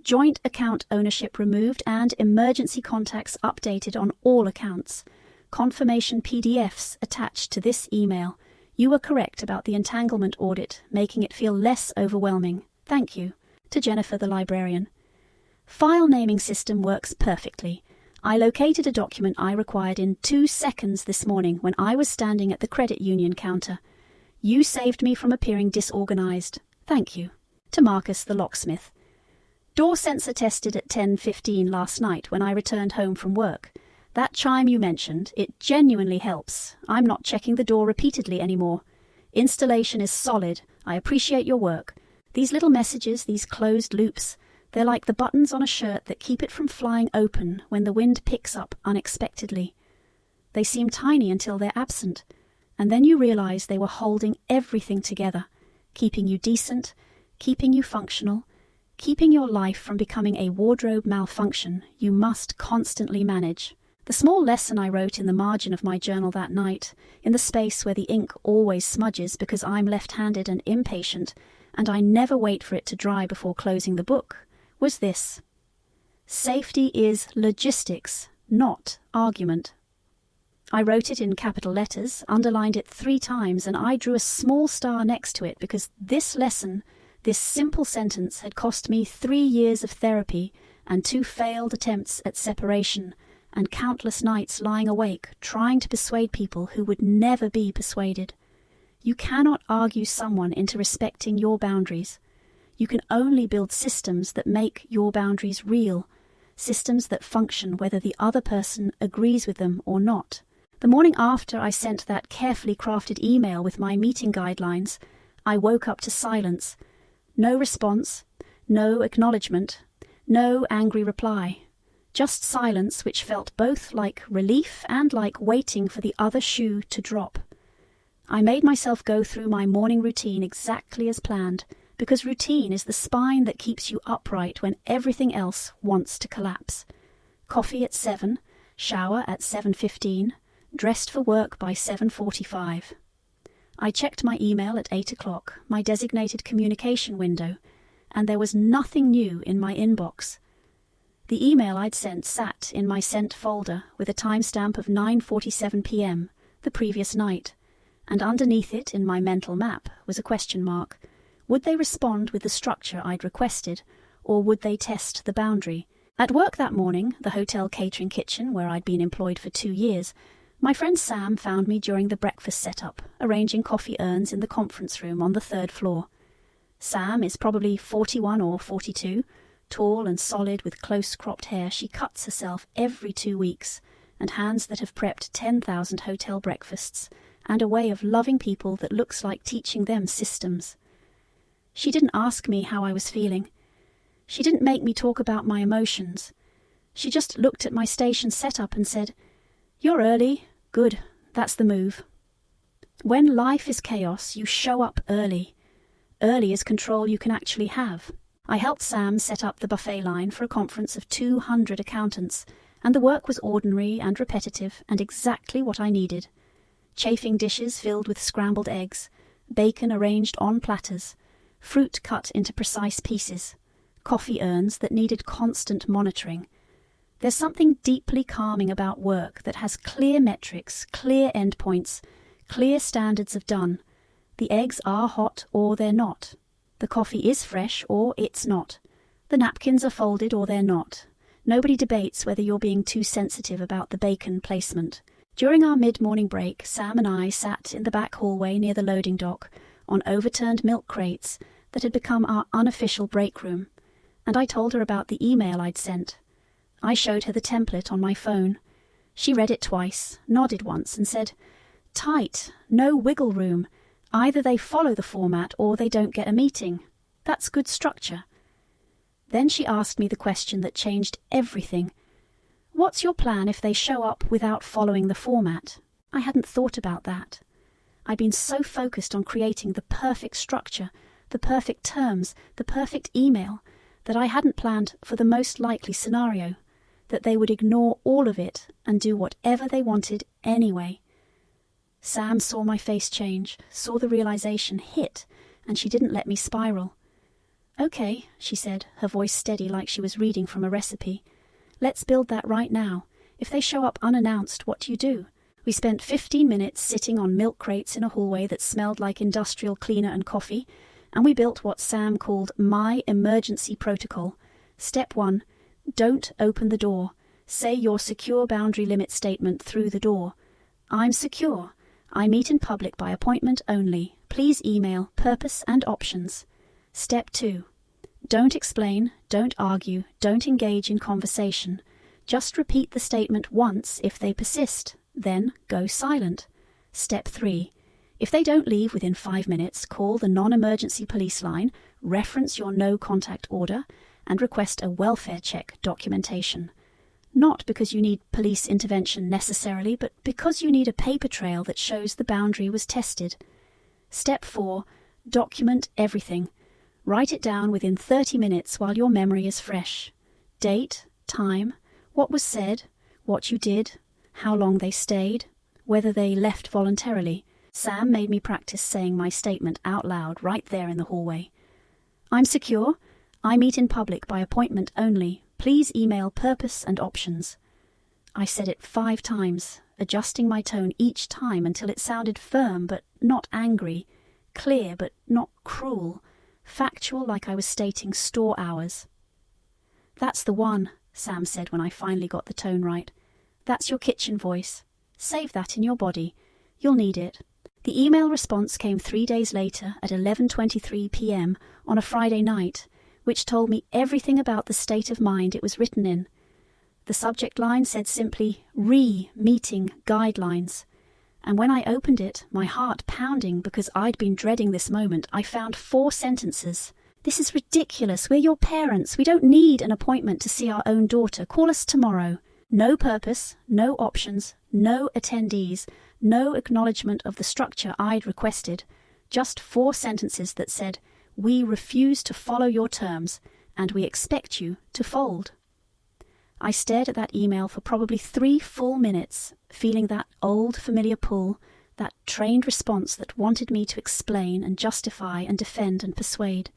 Joint account ownership removed and emergency contacts updated on all accounts. Confirmation PDFs attached to this email. You were correct about the entanglement audit, making it feel less overwhelming. Thank you. To Jennifer the librarian. File naming system works perfectly. I located a document I required in 2 seconds this morning when I was standing at the credit union counter. You saved me from appearing disorganized. Thank you. To Marcus the locksmith. Door sensor tested at 10:15 last night when I returned home from work. That chime you mentioned, it genuinely helps. I'm not checking the door repeatedly anymore. Installation is solid. I appreciate your work. These little messages, these closed loops, they're like the buttons on a shirt that keep it from flying open when the wind picks up unexpectedly. They seem tiny until they're absent, and then you realize they were holding everything together, keeping you decent, keeping you functional, keeping your life from becoming a wardrobe malfunction you must constantly manage. The small lesson I wrote in the margin of my journal that night, in the space where the ink always smudges because I'm left-handed and impatient, and I never wait for it to dry before closing the book, was this: safety is logistics, not argument. I wrote it in capital letters, underlined it 3 times, and I drew a small star next to it because this lesson, this simple sentence, had cost me 3 years of therapy and 2 failed attempts at separation, and countless nights lying awake trying to persuade people who would never be persuaded. You cannot argue someone into respecting your boundaries. You can only build systems that make your boundaries real, systems that function whether the other person agrees with them or not. The morning after I sent that carefully crafted email with my meeting guidelines, I woke up to silence. No response, no acknowledgement, no angry reply. Just silence which felt both like relief and like waiting for the other shoe to drop. I made myself go through my morning routine exactly as planned, because routine is the spine that keeps you upright when everything else wants to collapse. Coffee at 7, shower at 7:15, dressed for work by 7:45. I checked my email at 8 o'clock, my designated communication window, and there was nothing new in my inbox. The email I'd sent sat in my sent folder with a timestamp of 9:47 p.m. the previous night, and underneath it in my mental map was a question mark. Would they respond with the structure I'd requested, or would they test the boundary? At work that morning, the hotel catering kitchen where I'd been employed for 2 years, my friend Sam found me during the breakfast setup, arranging coffee urns in the conference room on the 3rd floor. Sam is probably 41 or 42, tall and solid with close-cropped hair. She cuts herself every 2 weeks, and hands that have prepped 10,000 hotel breakfasts, and a way of loving people that looks like teaching them systems. She didn't ask me how I was feeling. She didn't make me talk about my emotions. She just looked at my station setup and said, "You're early. Good, that's the move." When life is chaos, you show up early. Early is control you can actually have. I helped Sam set up the buffet line for a conference of 200 accountants, and the work was ordinary and repetitive and exactly what I needed. Chafing dishes filled with scrambled eggs, bacon arranged on platters, fruit cut into precise pieces, coffee urns that needed constant monitoring. There's something deeply calming about work that has clear metrics, clear endpoints, clear standards of done. The eggs are hot or they're not. The coffee is fresh or it's not. The napkins are folded or they're not. Nobody debates whether you're being too sensitive about the bacon placement. During our mid-morning break, Sam and I sat in the back hallway near the loading dock on overturned milk crates that had become our unofficial break room, and I told her about the email I'd sent. I showed her the template on my phone. She read it twice, nodded once, and said, "Tight, no wiggle room. Either they follow the format or they don't get a meeting. That's good structure." Then she asked me the question that changed everything. "What's your plan if they show up without following the format?" I hadn't thought about that. I'd been so focused on creating the perfect structure, the perfect terms, the perfect email, that I hadn't planned for the most likely scenario, that they would ignore all of it and do whatever they wanted anyway. Sam saw my face change, saw the realization hit, and she didn't let me spiral. "Okay," she said, her voice steady like she was reading from a recipe. "Let's build that right now. If they show up unannounced, what do you do?" We spent 15 minutes sitting on milk crates in a hallway that smelled like industrial cleaner and coffee, and we built what Sam called my emergency protocol. Step 1, don't open the door. Say your secure boundary limit statement through the door. "I'm secure. I meet in public by appointment only. Please email purpose and options." Step 2, don't explain, don't argue, don't engage in conversation. Just repeat the statement once if they persist, then go silent. Step 3, if they don't leave within 5 minutes, call the non-emergency police line, reference your no contact order, and request a welfare check documentation. Not because you need police intervention necessarily, but because you need a paper trail that shows the boundary was tested. Step 4, document everything. Write it down within 30 minutes while your memory is fresh. Date, time, what was said, what you did, how long they stayed, whether they left voluntarily. Sam made me practice saying my statement out loud right there in the hallway. "I'm secure. I meet in public by appointment only. Please email purpose and options. I said it 5 times, adjusting my tone each time until it sounded firm but not angry, clear but not cruel, factual like I was stating store hours. "That's the one," Sam said when I finally got the tone right. "That's your kitchen voice. Save that in your body. You'll need it." The email response came 3 days later at 11:23 p.m. on a Friday night, which told me everything about the state of mind it was written in. The subject line said simply, "Re-meeting guidelines." And when I opened it, my heart pounding because I'd been dreading this moment, I found 4 sentences. "This is ridiculous. We're your parents. We don't need an appointment to see our own daughter. Call us tomorrow." No purpose, no options, no attendees, no acknowledgement of the structure I'd requested. Just 4 sentences that said, "We refuse to follow your terms, and we expect you to fold." I stared at that email for probably 3 full minutes, feeling that old familiar pull, that trained response that wanted me to explain and justify and defend and persuade.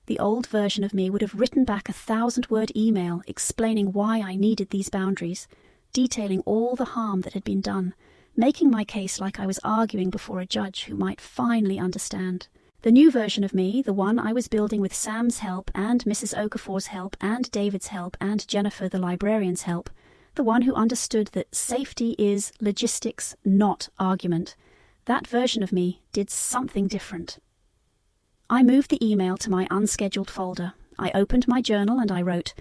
The old version of me would have written back a 1,000-word email explaining why I needed these boundaries, detailing all the harm that had been done, making my case like I was arguing before a judge who might finally understand. The new version of me, the one I was building with Sam's help and Mrs. Okafor's help and David's help and Jennifer the librarian's help, the one who understood that safety is logistics, not argument, that version of me did something different. I moved the email to my unscheduled folder. I opened my journal and I wrote,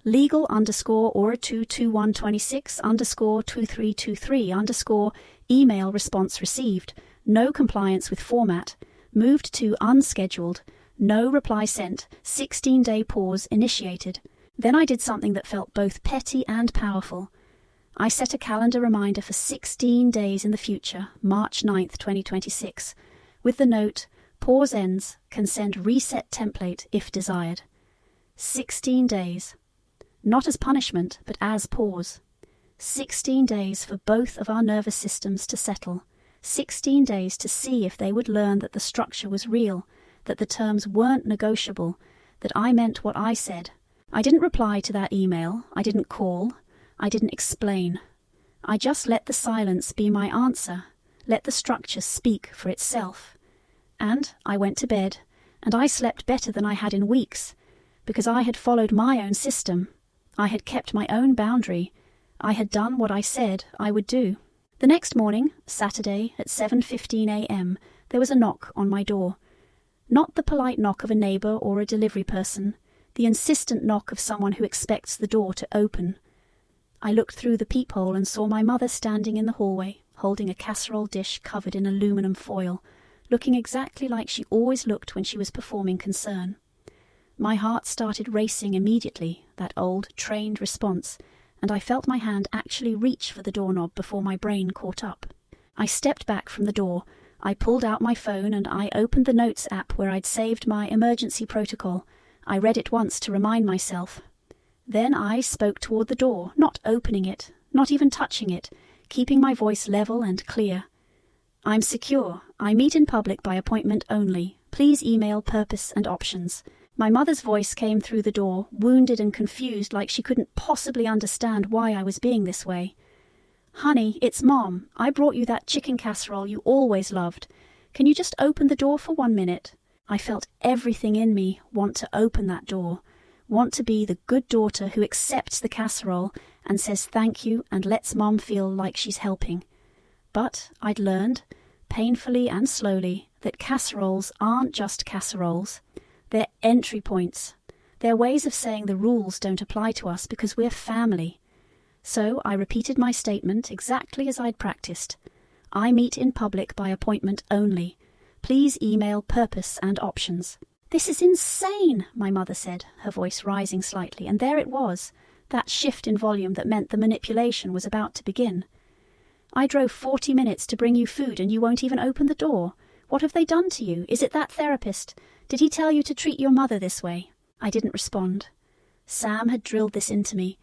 legal_OR2226_2323_ email response received, no compliance with format, moved to unscheduled, no reply sent, 16-day pause initiated. Then I did something that felt both petty and powerful. I set a calendar reminder for 16 days in the future, March 9th, 2026, with the note, "Pause ends, can send reset template if desired." 16 days. Not as punishment, but as pause. 16 days for both of our nervous systems to settle. 16 days to see if they would learn that the structure was real, that the terms weren't negotiable, that I meant what I said. I didn't reply to that email. I didn't call. I didn't explain. I just let the silence be my answer, let the structure speak for itself. And I went to bed, and I slept better than I had in weeks, because I had followed my own system. I had kept my own boundary. I had done what I said I would do. The next morning, Saturday, at 7:15 a.m., there was a knock on my door. Not the polite knock of a neighbour or a delivery person, the insistent knock of someone who expects the door to open. I looked through the peephole and saw my mother standing in the hallway, holding a casserole dish covered in aluminum foil, looking exactly like she always looked when she was performing concern. My heart started racing immediately, that old, trained response, and I felt my hand actually reach for the doorknob before my brain caught up. I stepped back from the door. I pulled out my phone and I opened the Notes app where I'd saved my emergency protocol. I read it once to remind myself. Then I spoke toward the door, not opening it, not even touching it, keeping my voice level and clear. "I'm secure. I meet in public by appointment only. Please email purpose and options." My mother's voice came through the door, wounded and confused like she couldn't possibly understand why I was being this way. "Honey, it's Mom. I brought you that chicken casserole you always loved. Can you just open the door for 1 minute?" I felt everything in me want to open that door, want to be the good daughter who accepts the casserole and says thank you and lets Mom feel like she's helping. But I'd learned, painfully and slowly, that casseroles aren't just casseroles. They're entry points. They're ways of saying the rules don't apply to us because we're family. So I repeated my statement exactly as I'd practiced. "I meet in public by appointment only. Please email purpose and options." "This is insane," my mother said, her voice rising slightly, and there it was, that shift in volume that meant the manipulation was about to begin. "I drove 40 minutes to bring you food and you won't even open the door. What have they done to you? Is it that therapist? Did he tell you to treat your mother this way?" I didn't respond. Sam had drilled this into me.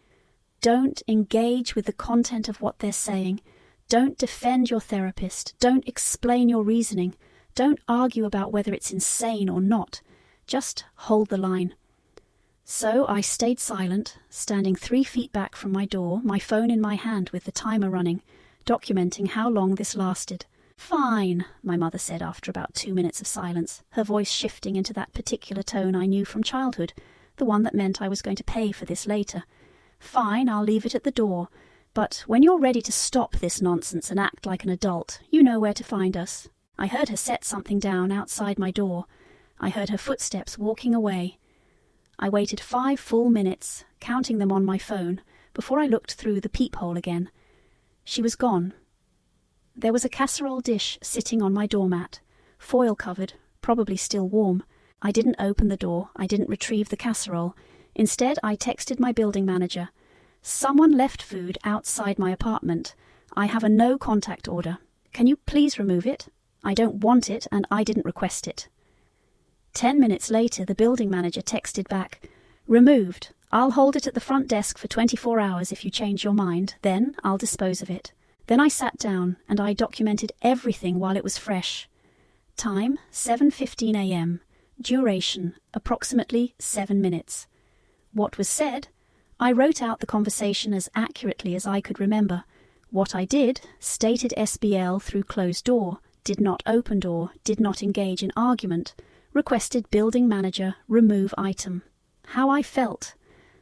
Don't engage with the content of what they're saying. Don't defend your therapist. Don't explain your reasoning. Don't argue about whether it's insane or not. Just hold the line. So I stayed silent, standing 3 feet back from my door, my phone in my hand with the timer running, documenting how long this lasted. "Fine," my mother said after about 2 minutes of silence, her voice shifting into that particular tone I knew from childhood, the one that meant I was going to pay for this later. "Fine, I'll leave it at the door. But when you're ready to stop this nonsense and act like an adult, you know where to find us." I heard her set something down outside my door. I heard her footsteps walking away. I waited 5 full minutes, counting them on my phone, before I looked through the peephole again. She was gone. There was a casserole dish sitting on my doormat, foil-covered, probably still warm. I didn't open the door. I didn't retrieve the casserole. Instead, I texted my building manager. "Someone left food outside my apartment. I have a no-contact order. Can you please remove it? I don't want it, and I didn't request it." 10 minutes later, the building manager texted back, "Removed. I'll hold it at the front desk for 24 hours if you change your mind. Then I'll dispose of it." Then I sat down, and I documented everything while it was fresh. Time, 7:15 a.m. Duration, approximately 7 minutes. What was said? I wrote out the conversation as accurately as I could remember. What I did, stated SBL through closed door, did not open door, did not engage in argument, requested building manager, remove item. How I felt.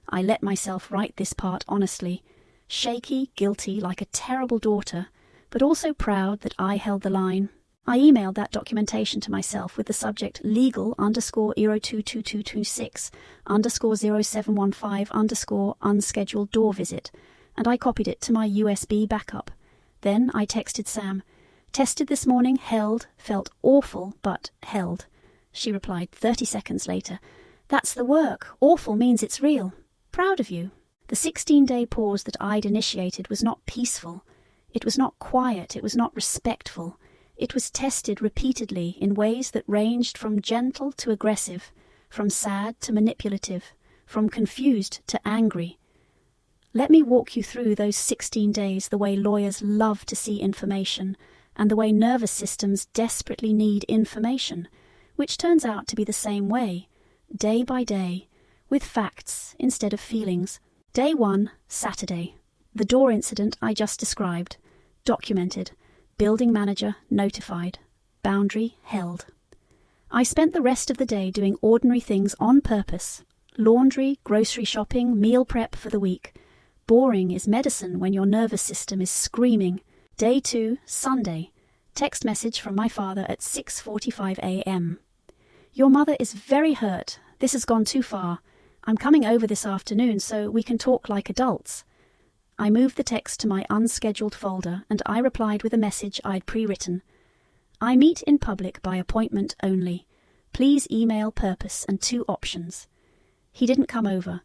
I let myself write this part honestly. Shaky, guilty, like a terrible daughter, but also proud that I held the line. I emailed that documentation to myself with the subject legal_022226_0715_ unscheduled door visit, and I copied it to my USB backup. Then I texted Sam. "Tested this morning, held, felt awful, but held." She replied 30 seconds later, "That's the work. Awful means it's real. Proud of you." The 16-day pause that I'd initiated was not peaceful. It was not quiet. It was not respectful. It was tested repeatedly in ways that ranged from gentle to aggressive, from sad to manipulative, from confused to angry. Let me walk you through those 16 days the way lawyers love to see information, and the way nervous systems desperately need information, which turns out to be the same way, day by day, with facts instead of feelings. Day 1, Saturday. The door incident I just described. Documented. Building manager notified. Boundary held. I spent the rest of the day doing ordinary things on purpose. Laundry, grocery shopping, meal prep for the week. Boring is medicine when your nervous system is screaming. Day 2, Sunday. Text message from my father at 6:45 a.m. "Your mother is very hurt. This has gone too far. I'm coming over this afternoon so we can talk like adults." I moved the text to my unscheduled folder, and I replied with a message I'd pre-written. "I meet in public by appointment only. Please email purpose and 2 options." He didn't come over.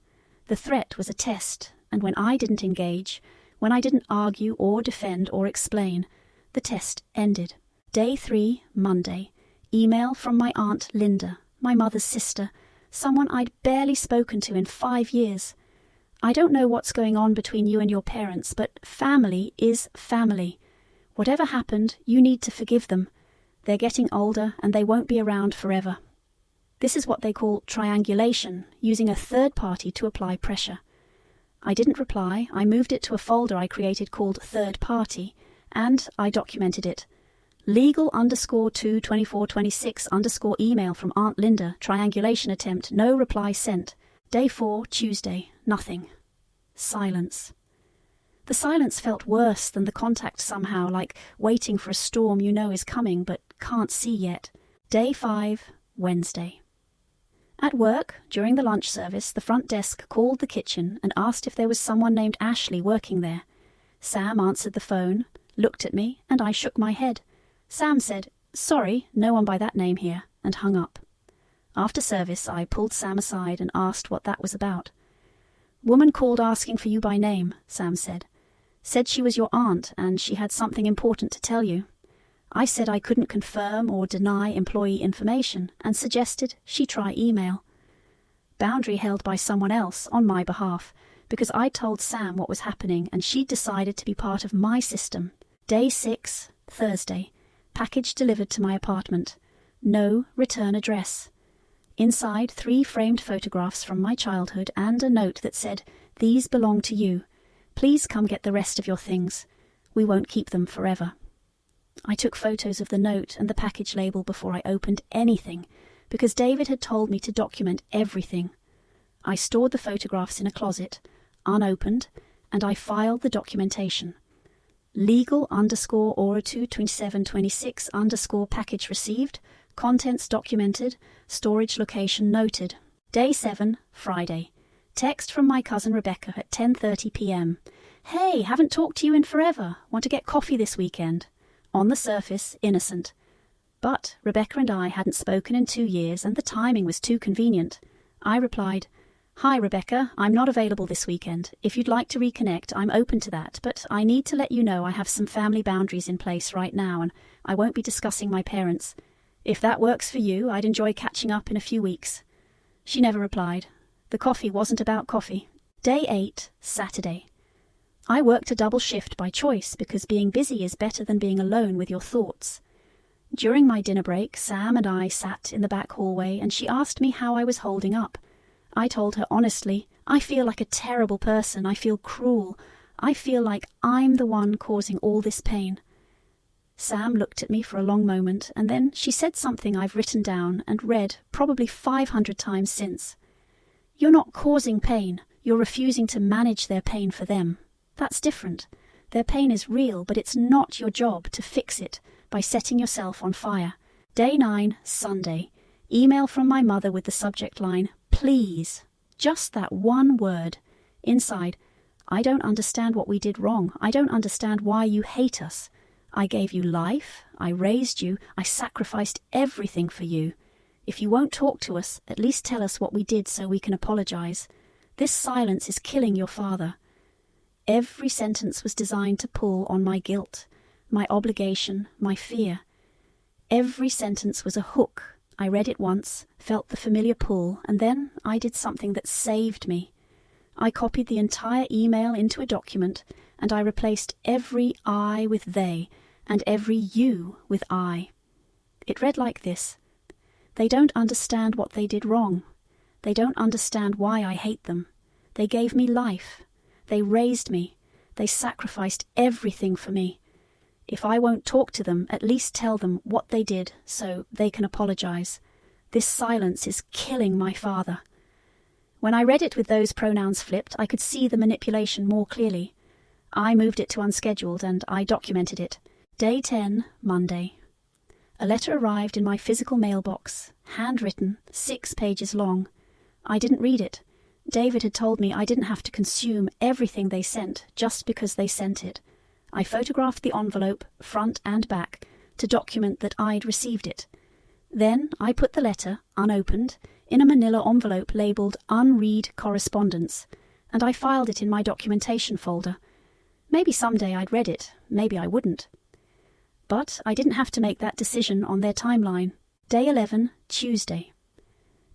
The threat was a test, and when I didn't engage, when I didn't argue or defend or explain, the test ended. Day 3, Monday. Email from my Aunt Linda, my mother's sister, someone I'd barely spoken to in 5 years. "I don't know what's going on between you and your parents, but family is family. Whatever happened, you need to forgive them. They're getting older and they won't be around forever." This is what they call triangulation, using a third party to apply pressure. I didn't reply. I moved it to a folder I created called Third Party, and I documented it. Legal_22426_ from Aunt Linda, triangulation attempt, no reply sent. Day 4, Tuesday, nothing. Silence. The silence felt worse than the contact somehow, like waiting for a storm you know is coming but can't see yet. Day 5, Wednesday. At work, during the lunch service, the front desk called the kitchen and asked if there was someone named Ashley working there. Sam answered the phone, looked at me, and I shook my head. Sam said, "Sorry, no one by that name here," and hung up. After service, I pulled Sam aside and asked what that was about. "Woman called asking for you by name," Sam said. "Said she was your aunt and she had something important to tell you." I said I couldn't confirm or deny employee information and suggested she try email. Boundary held by someone else on my behalf, because I told Sam what was happening and she'd decided to be part of my system. Day 6, Thursday. Package delivered to my apartment. No return address. Inside, 3 framed photographs from my childhood and a note that said, "These belong to you. Please come get the rest of your things. We won't keep them forever." I took photos of the note and the package label before I opened anything, because David had told me to document everything. I stored the photographs in a closet, unopened, and I filed the documentation. Legal_Aura22726_ package received, contents documented, storage location noted. Day 7, Friday. Text from my cousin Rebecca at 10:30 p.m. "Hey, haven't talked to you in forever. Want to get coffee this weekend?" On the surface, innocent. But Rebecca and I hadn't spoken in 2 years, and the timing was too convenient. I replied, "Hi, Rebecca, I'm not available this weekend. If you'd like to reconnect, I'm open to that, but I need to let you know I have some family boundaries in place right now, and I won't be discussing my parents. If that works for you, I'd enjoy catching up in a few weeks." She never replied. The coffee wasn't about coffee. Day 8, Saturday. I worked a double shift by choice because being busy is better than being alone with your thoughts. During my dinner break, Sam and I sat in the back hallway and she asked me how I was holding up. I told her honestly, "I feel like a terrible person. I feel cruel. I feel like I'm the one causing all this pain." Sam looked at me for a long moment, and then she said something I've written down and read probably 500 times since. "You're not causing pain. You're refusing to manage their pain for them. That's different. Their pain is real, but it's not your job to fix it by setting yourself on fire." Day 9, Sunday. Email from my mother with the subject line, "Please." Just that one word. Inside, "I don't understand what we did wrong. I don't understand why you hate us. I gave you life. I raised you. I sacrificed everything for you. If you won't talk to us, at least tell us what we did so we can apologize. This silence is killing your father." Every sentence was designed to pull on my guilt, my obligation, my fear. Every sentence was a hook. I read it once, felt the familiar pull, and then I did something that saved me. I copied the entire email into a document, and I replaced every I with they, and every you with I. It read like this: "They don't understand what they did wrong. They don't understand why I hate them. They gave me life. They raised me. They sacrificed everything for me. If I won't talk to them, at least tell them what they did so they can apologize. This silence is killing my father." When I read it with those pronouns flipped, I could see the manipulation more clearly. I moved it to unscheduled and I documented it. Day 10, Monday. A letter arrived in my physical mailbox, handwritten, 6 pages long. I didn't read it. David had told me I didn't have to consume everything they sent just because they sent it. I photographed the envelope, front and back, to document that I'd received it. Then I put the letter, unopened, in a manila envelope labelled Unread Correspondence, and I filed it in my documentation folder. Maybe someday I'd read it, maybe I wouldn't. But I didn't have to make that decision on their timeline. Day 11, Tuesday.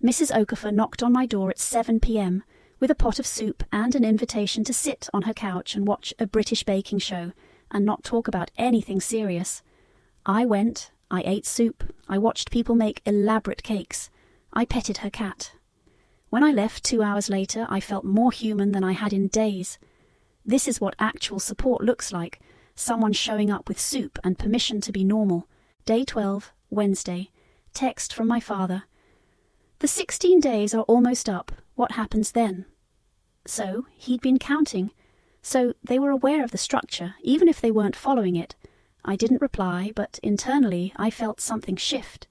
Mrs. Okafor knocked on my door at 7 p.m. with a pot of soup and an invitation to sit on her couch and watch a British baking show and not talk about anything serious. I went, I ate soup, I watched people make elaborate cakes. I petted her cat. When I left 2 hours later, I felt more human than I had in days. This is what actual support looks like, someone showing up with soup and permission to be normal. Day 12, Wednesday. Text from my father. "The 16 days are almost up. What happens then?" So he'd been counting. So they were aware of the structure, even if they weren't following it. I didn't reply, but internally I felt something shift.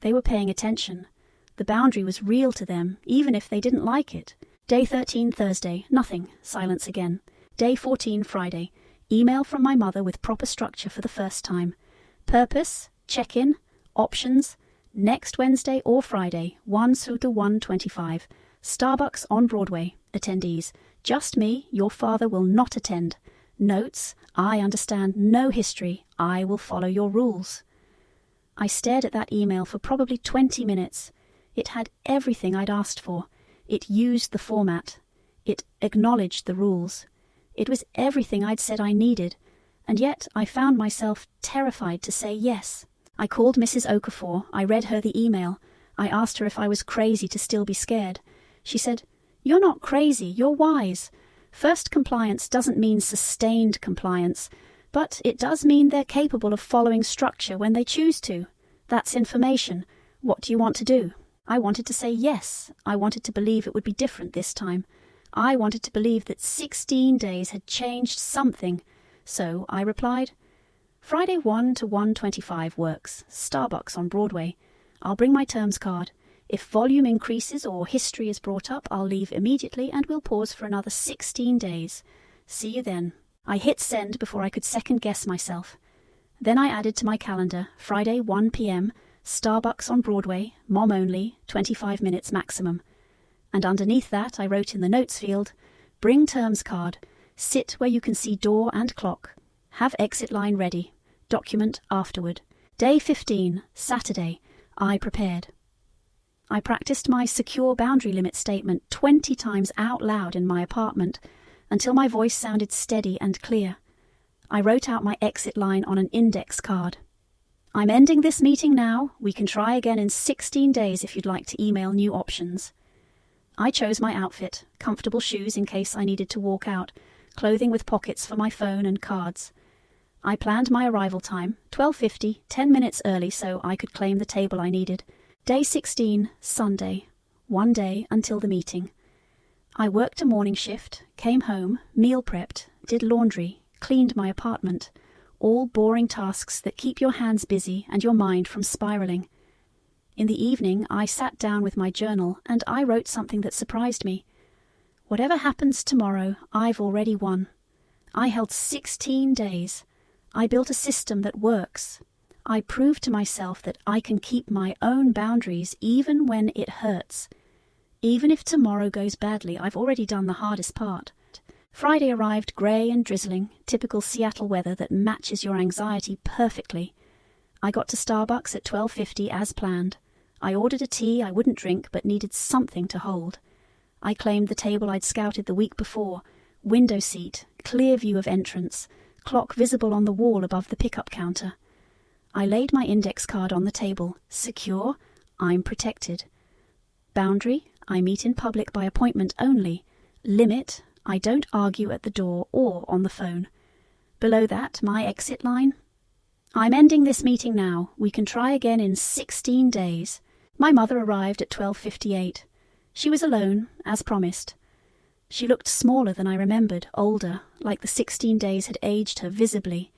They were paying attention. The boundary was real to them, even if they didn't like it. Day 13, Thursday. Nothing. Silence again. Day 14, Friday. Email from my mother with proper structure for the first time. Purpose, check-in, options, next Wednesday or Friday, 1/1/25. Starbucks on Broadway. Attendees. Just me, your father will not attend. Notes, I understand no history. I will follow your rules. I stared at that email for probably 20 minutes. It had everything I'd asked for. It used the format. It acknowledged the rules. It was everything I'd said I needed, and yet I found myself terrified to say yes. I called Mrs. Okafor. I read her the email. I asked her if I was crazy to still be scared. She said, "You're not crazy, you're wise. First compliance doesn't mean sustained compliance, but it does mean they're capable of following structure when they choose to. That's information. What do you want to do?" I wanted to say yes. I wanted to believe it would be different this time. I wanted to believe that 16 days had changed something. So I replied, "Friday 1 to 1:25 works. Starbucks on Broadway. I'll bring my terms card. If volume increases or history is brought up, I'll leave immediately and we'll pause for another 16 days. See you then." I hit send before I could second-guess myself. Then I added to my calendar, Friday 1 p.m., Starbucks on Broadway, mom only, 25 minutes maximum. And underneath that I wrote in the notes field, "Bring terms card. Sit where you can see door and clock. Have exit line ready. Document afterward. Day 15, Saturday. I prepared." I practiced my secure boundary limit statement 20 times out loud in my apartment until my voice sounded steady and clear. I wrote out my exit line on an index card. "I'm ending this meeting now. We can try again in 16 days if you'd like to email new options." I chose my outfit, comfortable shoes in case I needed to walk out, clothing with pockets for my phone and cards. I planned my arrival time, 12:50, 10 minutes early so I could claim the table I needed. Day 16, Sunday. 1 day until the meeting. I worked a morning shift, came home, meal prepped, did laundry, cleaned my apartment. All boring tasks that keep your hands busy and your mind from spiraling. In the evening, I sat down with my journal and I wrote something that surprised me. Whatever happens tomorrow, I've already won. I held 16 days. I built a system that works. I proved to myself that I can keep my own boundaries even when it hurts. Even if tomorrow goes badly, I've already done the hardest part. Friday arrived grey and drizzling, typical Seattle weather that matches your anxiety perfectly. I got to Starbucks at 12:50 as planned. I ordered a tea I wouldn't drink but needed something to hold. I claimed the table I'd scouted the week before, window seat, clear view of entrance, clock visible on the wall above the pickup counter. I laid my index card on the table. Secure, I'm protected. Boundary, I meet in public by appointment only. Limit, I don't argue at the door or on the phone. Below that, my exit line. I'm ending this meeting now. We can try again in 16 days. My mother arrived at 12:58. She was alone, as promised. She looked smaller than I remembered, older, like the 16 days had aged her visibly.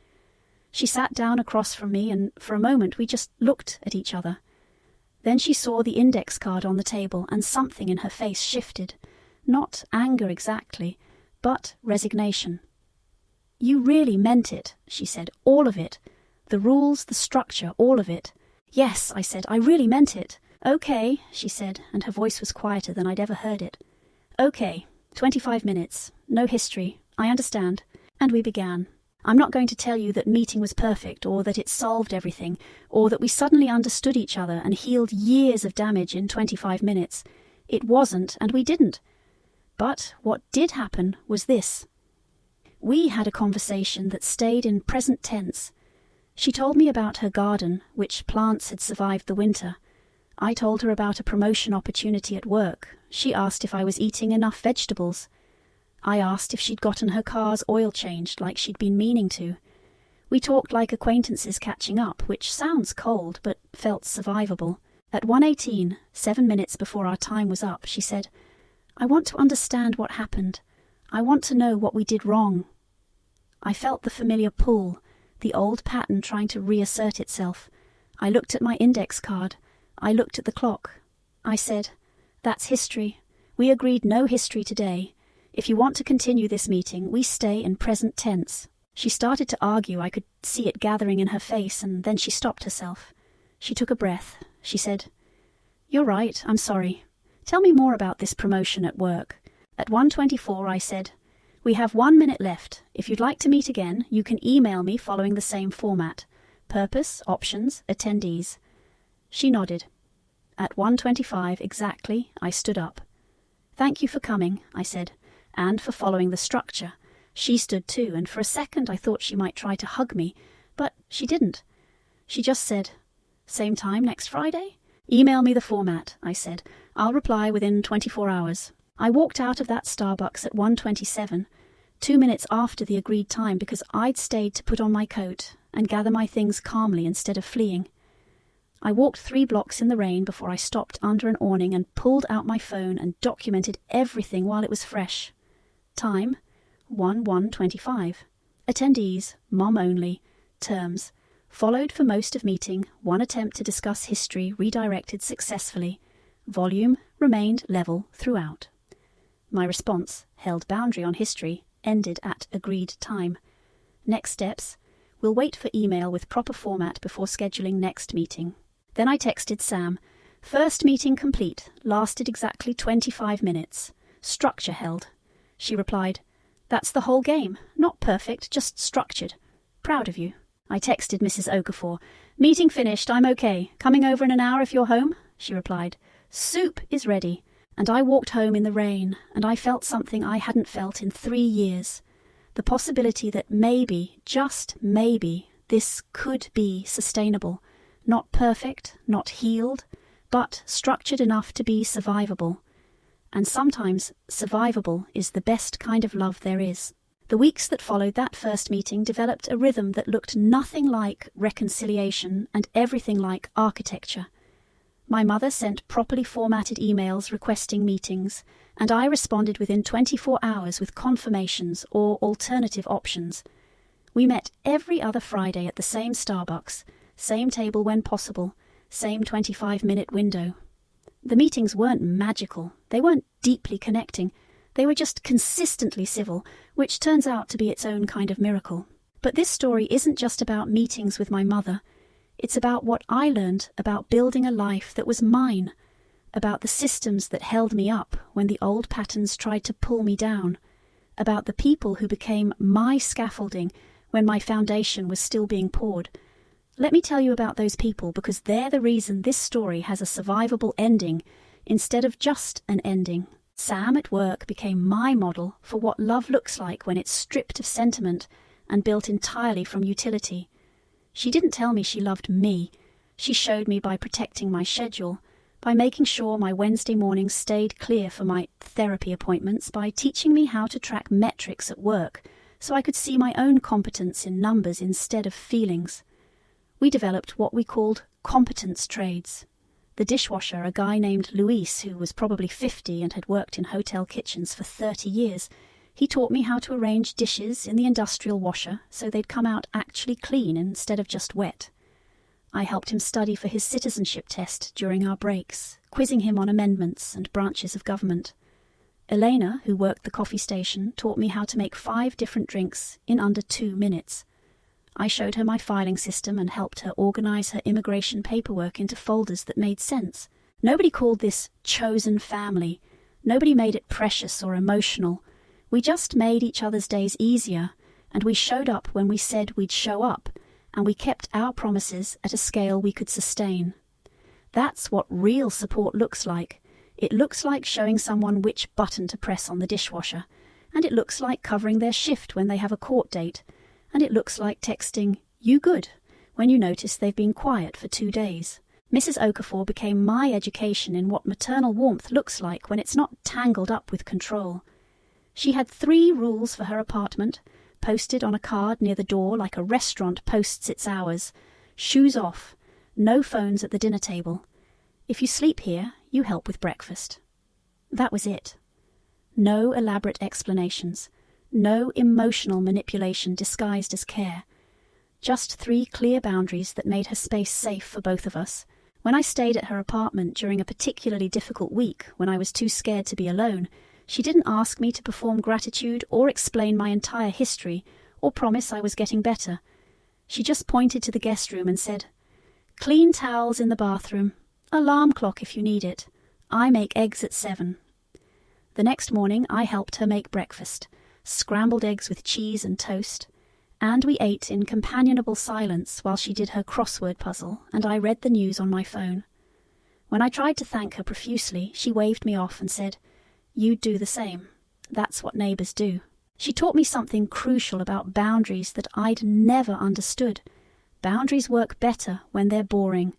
She sat down across from me and for a moment we just looked at each other. Then she saw the index card on the table and something in her face shifted. Not anger exactly, but resignation. "You really meant it," she said, "all of it. The rules, the structure, all of it." "Yes," I said, "I really meant it." "Okay," she said, and her voice was quieter than I'd ever heard it. "Okay, 25 minutes, no history, I understand." And we began. I'm not going to tell you that meeting was perfect, or that it solved everything, or that we suddenly understood each other and healed years of damage in 25 minutes. It wasn't, and we didn't. But what did happen was this. We had a conversation that stayed in present tense. She told me about her garden, which plants had survived the winter. I told her about a promotion opportunity at work. She asked if I was eating enough vegetables. I asked if she'd gotten her car's oil changed like she'd been meaning to. We talked like acquaintances catching up, which sounds cold but felt survivable. At 1:18, 7 minutes before our time was up, she said, "I want to understand what happened. I want to know what we did wrong." I felt the familiar pull, the old pattern trying to reassert itself. I looked at my index card. I looked at the clock. I said, "That's history. We agreed no history today. If you want to continue this meeting, we stay in present tense." She started to argue. I could see it gathering in her face, and then she stopped herself. She took a breath. She said, "You're right, I'm sorry. Tell me more about this promotion at work." At 1:24 I said, "We have 1 minute left. If you'd like to meet again, you can email me following the same format. Purpose, options, attendees." She nodded. At 1:25 exactly, I stood up. "Thank you for coming," I said, "and for following the structure." She stood too, and for a second I thought she might try to hug me, but she didn't. She just said, "Same time next Friday?" "Email me the format," I said. "I'll reply within 24 hours. I walked out of that Starbucks at 1:27, 2 minutes after the agreed time, because I'd stayed to put on my coat and gather my things calmly instead of fleeing. I walked 3 blocks in the rain before I stopped under an awning and pulled out my phone and documented everything while it was fresh. Time, 1:25. Attendees, mom only. Terms, followed for most of meeting, 1 attempt to discuss history redirected successfully. Volume remained level throughout. My response, held boundary on history, ended at agreed time. Next steps, we'll wait for email with proper format before scheduling next meeting. Then I texted Sam. First meeting complete, lasted exactly 25 minutes. Structure held. She replied, "That's the whole game. Not perfect, just structured. Proud of you." I texted Mrs. Okafor. "Meeting finished, I'm okay. Coming over in an hour if you're home?" She replied, "Soup is ready." And I walked home in the rain, and I felt something I hadn't felt in 3 years. The possibility that maybe, just maybe, this could be sustainable. Not perfect, not healed, but structured enough to be survivable. And sometimes survivable is the best kind of love there is. The weeks that followed that first meeting developed a rhythm that looked nothing like reconciliation and everything like architecture. My mother sent properly formatted emails requesting meetings, and I responded within 24 hours with confirmations or alternative options. We met every other Friday at the same Starbucks, same table when possible, same 25-minute window. The meetings weren't magical, they weren't deeply connecting, they were just consistently civil, which turns out to be its own kind of miracle. But this story isn't just about meetings with my mother. It's about what I learned about building a life that was mine, about the systems that held me up when the old patterns tried to pull me down, about the people who became my scaffolding when my foundation was still being poured. Let me tell you about those people, because they're the reason this story has a survivable ending instead of just an ending. Sam at work became my model for what love looks like when it's stripped of sentiment and built entirely from utility. She didn't tell me she loved me. She showed me by protecting my schedule, by making sure my Wednesday mornings stayed clear for my therapy appointments, by teaching me how to track metrics at work so I could see my own competence in numbers instead of feelings. We developed what we called competence trades. The dishwasher, a guy named Luis, who was probably 50 and had worked in hotel kitchens for 30 years, he taught me how to arrange dishes in the industrial washer so they'd come out actually clean instead of just wet. I helped him study for his citizenship test during our breaks, quizzing him on amendments and branches of government. Elena, who worked the coffee station, taught me how to make 5 different drinks in under 2 minutes. I showed her my filing system and helped her organize her immigration paperwork into folders that made sense. Nobody called this chosen family. Nobody made it precious or emotional. We just made each other's days easier, and we showed up when we said we'd show up, and we kept our promises at a scale we could sustain. That's what real support looks like. It looks like showing someone which button to press on the dishwasher, and it looks like covering their shift when they have a court date, and it looks like texting, "You good?" when you notice they've been quiet for 2 days. Mrs. Okafor became my education in what maternal warmth looks like when it's not tangled up with control. She had 3 rules for her apartment, posted on a card near the door like a restaurant posts its hours. Shoes off, no phones at the dinner table. If you sleep here, you help with breakfast. That was it. No elaborate explanations. No emotional manipulation disguised as care. Just 3 clear boundaries that made her space safe for both of us. When I stayed at her apartment during a particularly difficult week, when I was too scared to be alone, she didn't ask me to perform gratitude or explain my entire history or promise I was getting better. She just pointed to the guest room and said, "Clean towels in the bathroom. Alarm clock if you need it. I make eggs at 7. The next morning I helped her make breakfast. Scrambled eggs with cheese and toast, and we ate in companionable silence while she did her crossword puzzle and I read the news on my phone. When I tried to thank her profusely, she waved me off and said, "You do the same. That's what neighbours do." She taught me something crucial about boundaries that I'd never understood. Boundaries work better when they're boring.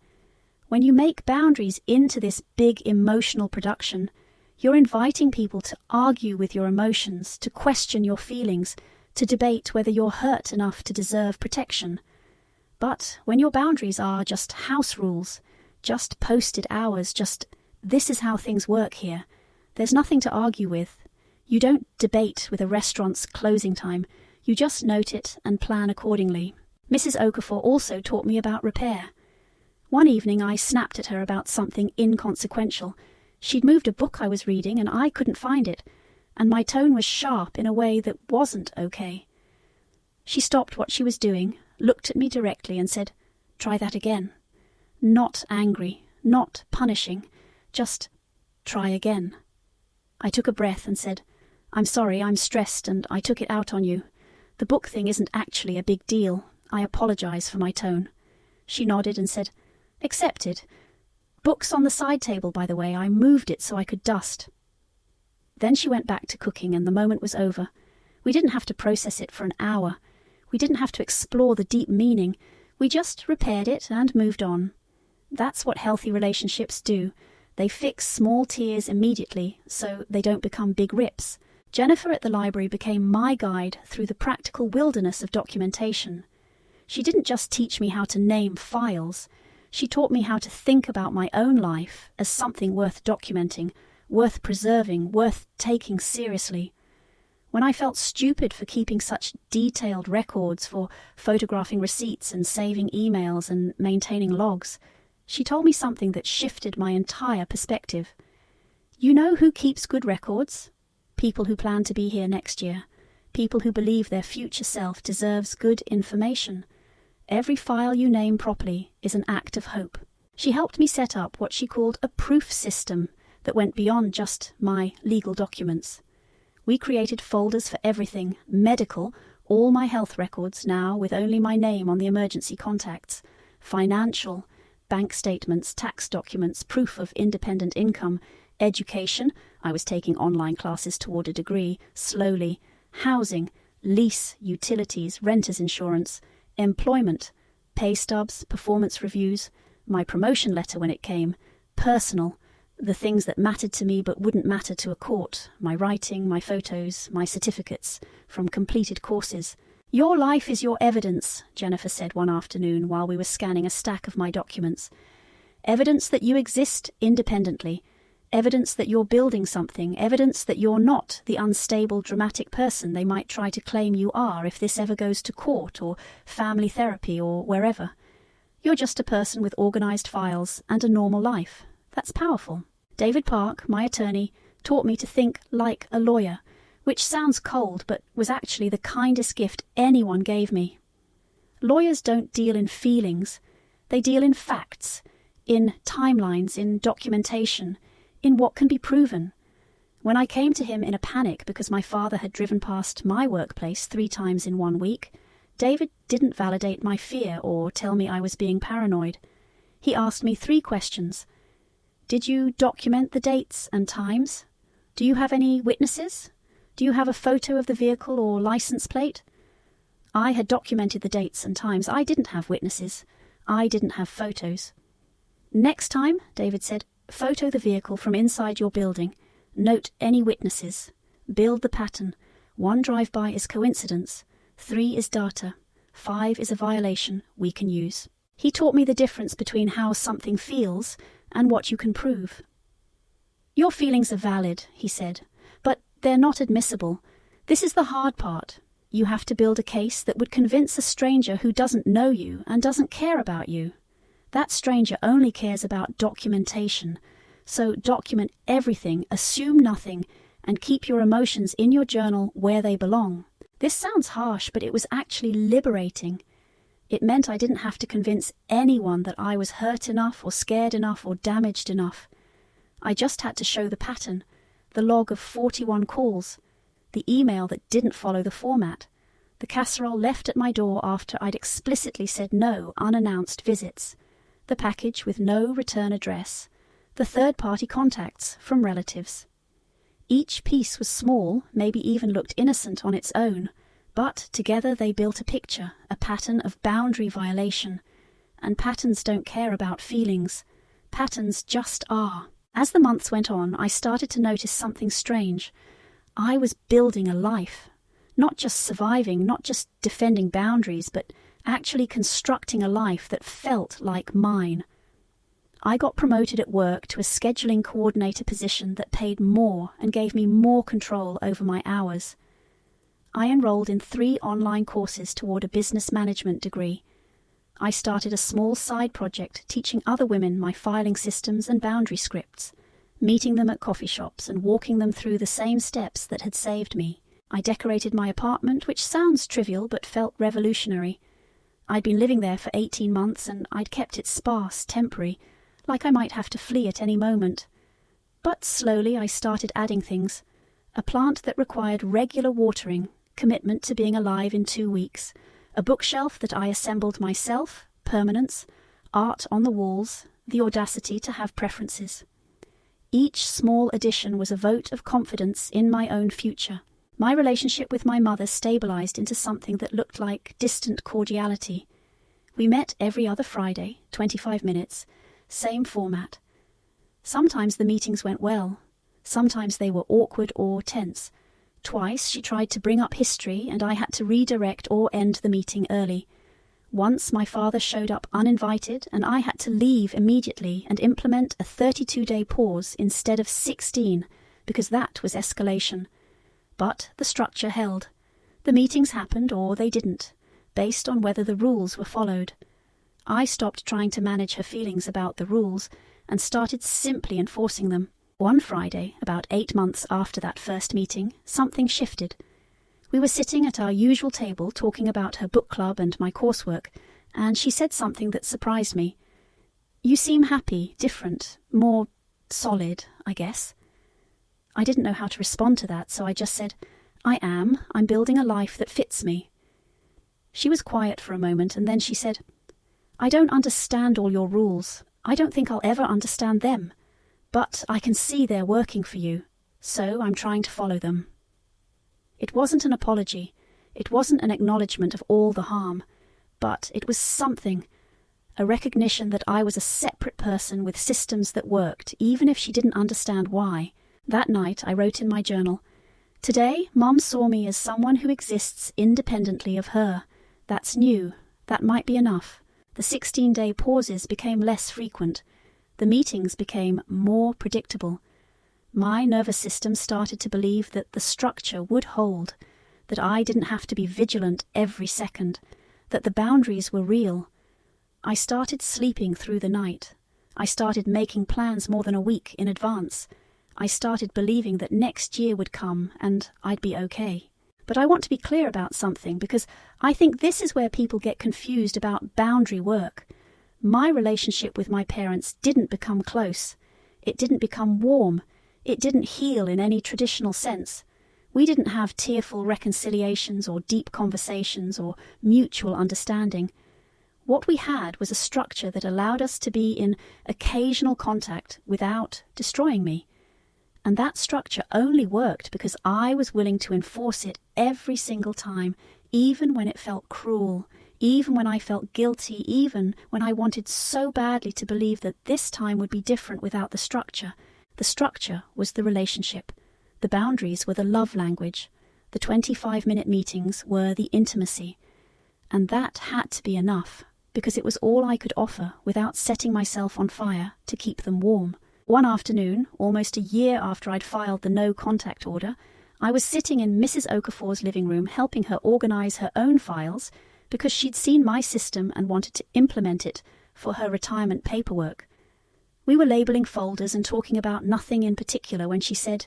When you make boundaries into this big emotional production, you're inviting people to argue with your emotions, to question your feelings, to debate whether you're hurt enough to deserve protection. But when your boundaries are just house rules, just posted hours, just this is how things work here, there's nothing to argue with. You don't debate with a restaurant's closing time. You just note it and plan accordingly. Mrs. Okafor also taught me about repair. One evening I snapped at her about something inconsequential. She'd moved a book I was reading and I couldn't find it, and my tone was sharp in a way that wasn't okay. She stopped what she was doing, looked at me directly and said, "Try that again." Not angry, not punishing, just try again. I took a breath and said, "I'm sorry, I'm stressed and I took it out on you. The book thing isn't actually a big deal. I apologize for my tone." She nodded and said, "Accepted. Book's on the side table, by the way. I moved it so I could dust." Then she went back to cooking and the moment was over. We didn't have to process it for an hour. We didn't have to explore the deep meaning. We just repaired it and moved on. That's what healthy relationships do. They fix small tears immediately so they don't become big rips. Jennifer at the library became my guide through the practical wilderness of documentation. She didn't just teach me how to name files. She taught me how to think about my own life as something worth documenting, worth preserving, worth taking seriously. When I felt stupid for keeping such detailed records, for photographing receipts and saving emails and maintaining logs, she told me something that shifted my entire perspective. You know who keeps good records? People who plan to be here next year. People who believe their future self deserves good information. Every file you name properly is an act of hope. She helped me set up what she called a proof system that went beyond just my legal documents. We created folders for everything, medical, all my health records now with only my name on the emergency contacts, financial, bank statements, tax documents, proof of independent income, education, I was taking online classes toward a degree, slowly, housing, lease, utilities, renter's insurance, employment, pay stubs, performance reviews, my promotion letter when it came, personal, the things that mattered to me but wouldn't matter to a court, my writing, my photos, my certificates from completed courses. "Your life is your evidence," Jennifer said one afternoon while we were scanning a stack of my documents. "Evidence that you exist independently, evidence that you're building something, evidence that you're not the unstable, dramatic person they might try to claim you are if this ever goes to court or family therapy or wherever. You're just a person with organized files and a normal life. That's powerful." David Park, my attorney, taught me to think like a lawyer, which sounds cold but was actually the kindest gift anyone gave me. Lawyers don't deal in feelings. They deal in facts, in timelines, in documentation, in what can be proven. When I came to him in a panic because my father had driven past my workplace 3 times in 1 week, David didn't validate my fear or tell me I was being paranoid. He asked me 3 questions. Did you document the dates and times? Do you have any witnesses? Do you have a photo of the vehicle or license plate? I had documented the dates and times. I didn't have witnesses. I didn't have photos. "Next time," David said, "photo the vehicle from inside your building. Note any witnesses. Build the pattern. 1 drive-by is coincidence. 3 is data. 5 is a violation we can use." He taught me the difference between how something feels and what you can prove. "Your feelings are valid," he said, "but they're not admissible. This is the hard part. You have to build a case that would convince a stranger who doesn't know you and doesn't care about you. That stranger only cares about documentation. So document everything, assume nothing, and keep your emotions in your journal where they belong." This sounds harsh, but it was actually liberating. It meant I didn't have to convince anyone that I was hurt enough or scared enough or damaged enough. I just had to show the pattern, the log of 41 calls, the email that didn't follow the format, the casserole left at my door after I'd explicitly said no unannounced visits, the package with no return address, the third-party contacts from relatives. Each piece was small, maybe even looked innocent on its own, but together they built a picture, a pattern of boundary violation. And patterns don't care about feelings. Patterns just are. As the months went on, I started to notice something strange. I was building a life. Not just surviving, not just defending boundaries, but actually constructing a life that felt like mine. I got promoted at work to a scheduling coordinator position that paid more and gave me more control over my hours. I enrolled in 3 online courses toward a business management degree. I started a small side project teaching other women my filing systems and boundary scripts, meeting them at coffee shops and walking them through the same steps that had saved me. I decorated my apartment, which sounds trivial but felt revolutionary. I'd been living there for 18 months and I'd kept it sparse, temporary, like I might have to flee at any moment. But slowly I started adding things. A plant that required regular watering, commitment to being alive in 2 weeks, a bookshelf that I assembled myself, permanence, art on the walls, the audacity to have preferences. Each small addition was a vote of confidence in my own future. My relationship with my mother stabilized into something that looked like distant cordiality. We met every other Friday, 25 minutes, same format. Sometimes the meetings went well. Sometimes they were awkward or tense. Twice she tried to bring up history and I had to redirect or end the meeting early. Once my father showed up uninvited and I had to leave immediately and implement a 32-day pause instead of 16 because that was escalation. But the structure held. The meetings happened or they didn't, based on whether the rules were followed. I stopped trying to manage her feelings about the rules and started simply enforcing them. One Friday, about 8 months after that first meeting, something shifted. We were sitting at our usual table talking about her book club and my coursework, and she said something that surprised me. "You seem happy, different, more solid, I guess." I didn't know how to respond to that, so I just said, I'm building a life that fits me." She was quiet for a moment, and then she said, "I don't understand all your rules. I don't think I'll ever understand them. But I can see they're working for you, so I'm trying to follow them." It wasn't an apology. It wasn't an acknowledgement of all the harm. But it was something, a recognition that I was a separate person with systems that worked, even if she didn't understand why. That night I wrote in my journal, "Today, Mom saw me as someone who exists independently of her. That's new. That might be enough." The 16-day pauses became less frequent. The meetings became more predictable. My nervous system started to believe that the structure would hold, that I didn't have to be vigilant every second, that the boundaries were real. I started sleeping through the night. I started making plans more than a week in advance. I started believing that next year would come and I'd be okay. But I want to be clear about something, because I think this is where people get confused about boundary work. My relationship with my parents didn't become close. It didn't become warm. It didn't heal in any traditional sense. We didn't have tearful reconciliations or deep conversations or mutual understanding. What we had was a structure that allowed us to be in occasional contact without destroying me. And that structure only worked because I was willing to enforce it every single time, even when it felt cruel, even when I felt guilty, even when I wanted so badly to believe that this time would be different without the structure. The structure was the relationship. The boundaries were the love language. The 25-minute meetings were the intimacy. And that had to be enough, because it was all I could offer without setting myself on fire to keep them warm. One afternoon, almost a year after I'd filed the no-contact order, I was sitting in Mrs. Okafor's living room helping her organize her own files because she'd seen my system and wanted to implement it for her retirement paperwork. We were labeling folders and talking about nothing in particular when she said,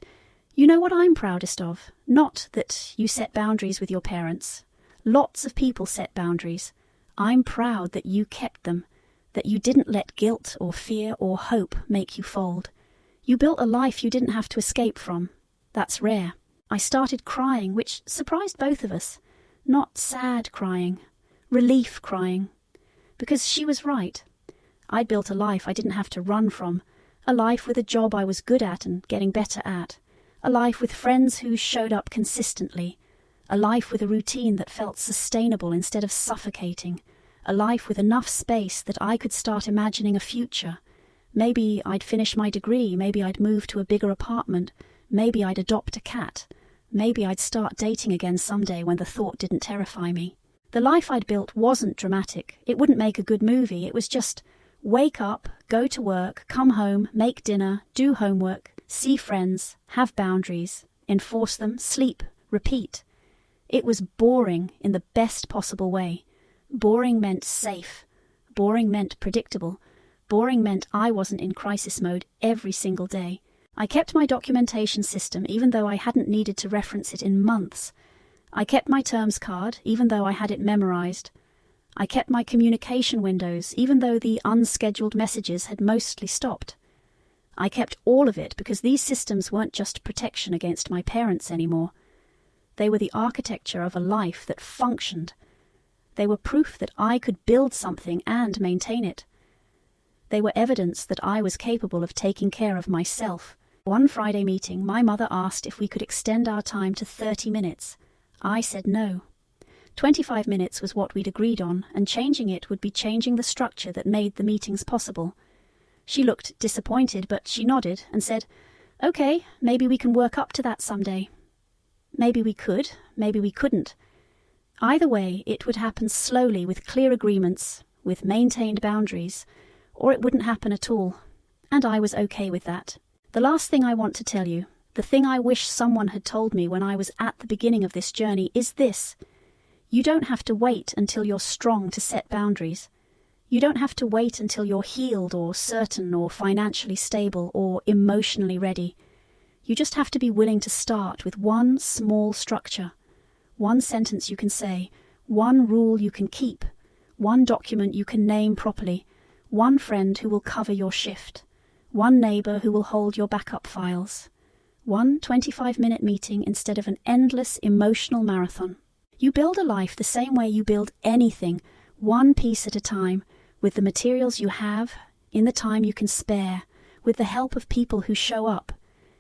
"You know what I'm proudest of? Not that you set boundaries with your parents. Lots of people set boundaries. I'm proud that you kept them, that you didn't let guilt or fear or hope make you fold. You built a life you didn't have to escape from. That's rare." I started crying, which surprised both of us. Not sad crying, relief crying. Because she was right. I'd built a life I didn't have to run from, a life with a job I was good at and getting better at, a life with friends who showed up consistently, a life with a routine that felt sustainable instead of suffocating, a life with enough space that I could start imagining a future, Maybe I'd finish my degree, maybe I'd move to a bigger apartment, maybe I'd adopt a cat, maybe I'd start dating again someday when the thought didn't terrify me. The life I'd built wasn't dramatic. It wouldn't make a good movie. It was just wake up, go to work, come home, make dinner, do homework, see friends, have boundaries, enforce them, sleep, repeat. It was boring in the best possible way. Boring meant safe. Boring meant predictable. Boring meant I wasn't in crisis mode every single day. I kept my documentation system even though I hadn't needed to reference it in months. I kept my terms card even though I had it memorized. I kept my communication windows even though the unscheduled messages had mostly stopped. I kept all of it because these systems weren't just protection against my parents anymore. They were the architecture of a life that functioned. They were proof that I could build something and maintain it. They were evidence that I was capable of taking care of myself. One Friday meeting, my mother asked if we could extend our time to 30 minutes. I said no. 25 minutes was what we'd agreed on, and changing it would be changing the structure that made the meetings possible. She looked disappointed, but she nodded and said, "Okay, maybe we can work up to that someday." Maybe we could, maybe we couldn't. Either way, it would happen slowly with clear agreements, with maintained boundaries, or it wouldn't happen at all. And I was okay with that. The last thing I want to tell you, the thing I wish someone had told me when I was at the beginning of this journey, is this. You don't have to wait until you're strong to set boundaries. You don't have to wait until you're healed or certain or financially stable or emotionally ready. You just have to be willing to start with one small structure, one sentence you can say, one rule you can keep, one document you can name properly, one friend who will cover your shift, one neighbor who will hold your backup files, one 25-minute meeting instead of an endless emotional marathon. You build a life the same way you build anything, one piece at a time, with the materials you have, in the time you can spare, with the help of people who show up.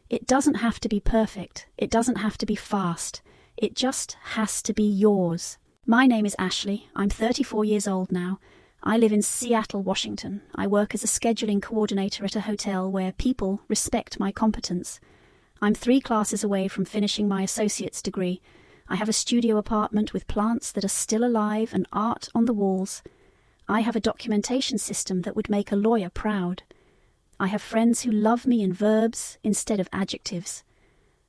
It doesn't have to be perfect. It doesn't have to be fast. It just has to be yours. My name is Ashley. I'm 34 years old now. I live in Seattle, Washington. I work as a scheduling coordinator at a hotel where people respect my competence. I'm 3 classes away from finishing my associate's degree. I have a studio apartment with plants that are still alive and art on the walls. I have a documentation system that would make a lawyer proud. I have friends who love me in verbs instead of adjectives.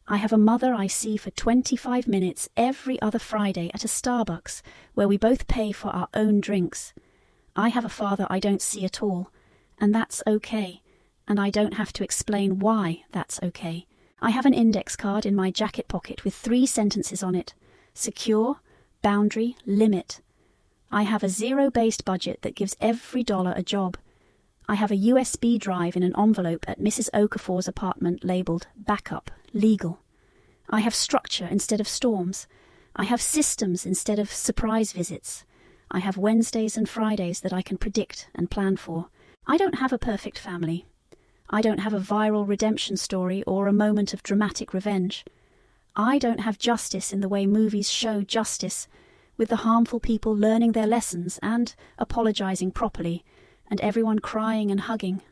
I have a mother I see for 25 minutes every other Friday at a Starbucks where we both pay for our own drinks. I have a father I don't see at all, and that's okay, and I don't have to explain why that's okay. I have an index card in my jacket pocket with 3 sentences on it: secure, boundary, limit. I have a zero-based budget that gives every dollar a job. I have a USB drive in an envelope at Mrs. Okafor's apartment labeled backup, legal. I have structure instead of storms. I have systems instead of surprise visits. I have Wednesdays and Fridays that I can predict and plan for. I don't have a perfect family. I don't have a viral redemption story or a moment of dramatic revenge. I don't have justice in the way movies show justice, with the harmful people learning their lessons and apologizing properly, and everyone crying and hugging.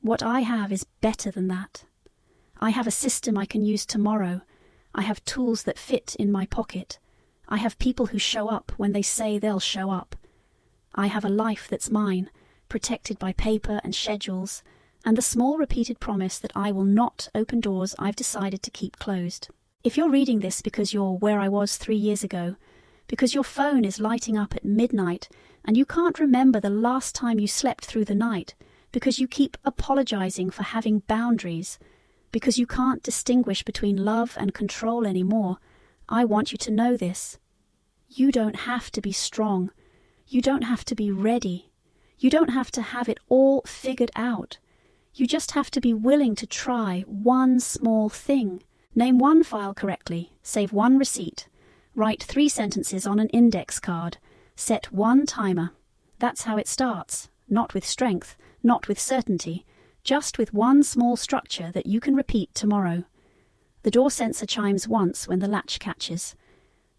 What I have is better than that. I have a system I can use tomorrow. I have tools that fit in my pocket. I have people who show up when they say they'll show up. I have a life that's mine, protected by paper and schedules, and the small repeated promise that I will not open doors I've decided to keep closed. If you're reading this because you're where I was 3 years ago, because your phone is lighting up at midnight and you can't remember the last time you slept through the night, because you keep apologizing for having boundaries, because you can't distinguish between love and control anymore, I want you to know this. You don't have to be strong. You don't have to be ready. You don't have to have it all figured out. You just have to be willing to try one small thing. Name one file correctly, save one receipt, write 3 sentences on an index card, set one timer. That's how it starts, not with strength, not with certainty, just with one small structure that you can repeat tomorrow. The door sensor chimes once when the latch catches.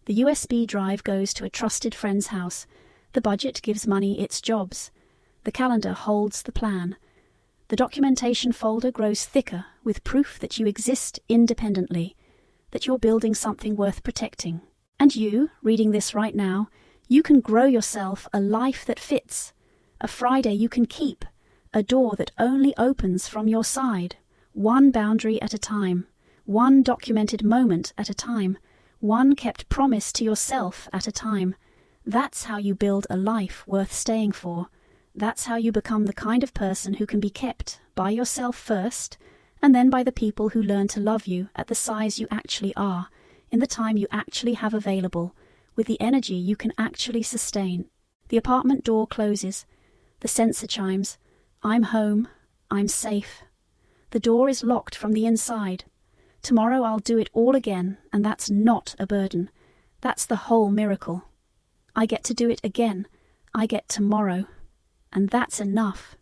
The USB drive goes to a trusted friend's house. The budget gives money its jobs. The calendar holds the plan. The documentation folder grows thicker with proof that you exist independently, that you're building something worth protecting. And you, reading this right now, you can grow yourself a life that fits, a Friday you can keep, a door that only opens from your side, one boundary at a time, one documented moment at a time, one kept promise to yourself at a time. That's how you build a life worth staying for. That's how you become the kind of person who can be kept by yourself first, and then by the people who learn to love you at the size you actually are, in the time you actually have available, with the energy you can actually sustain. The apartment door closes. The sensor chimes. I'm home. I'm safe. The door is locked from the inside. Tomorrow I'll do it all again, and that's not a burden. That's the whole miracle. I get to do it again. I get tomorrow. And that's enough.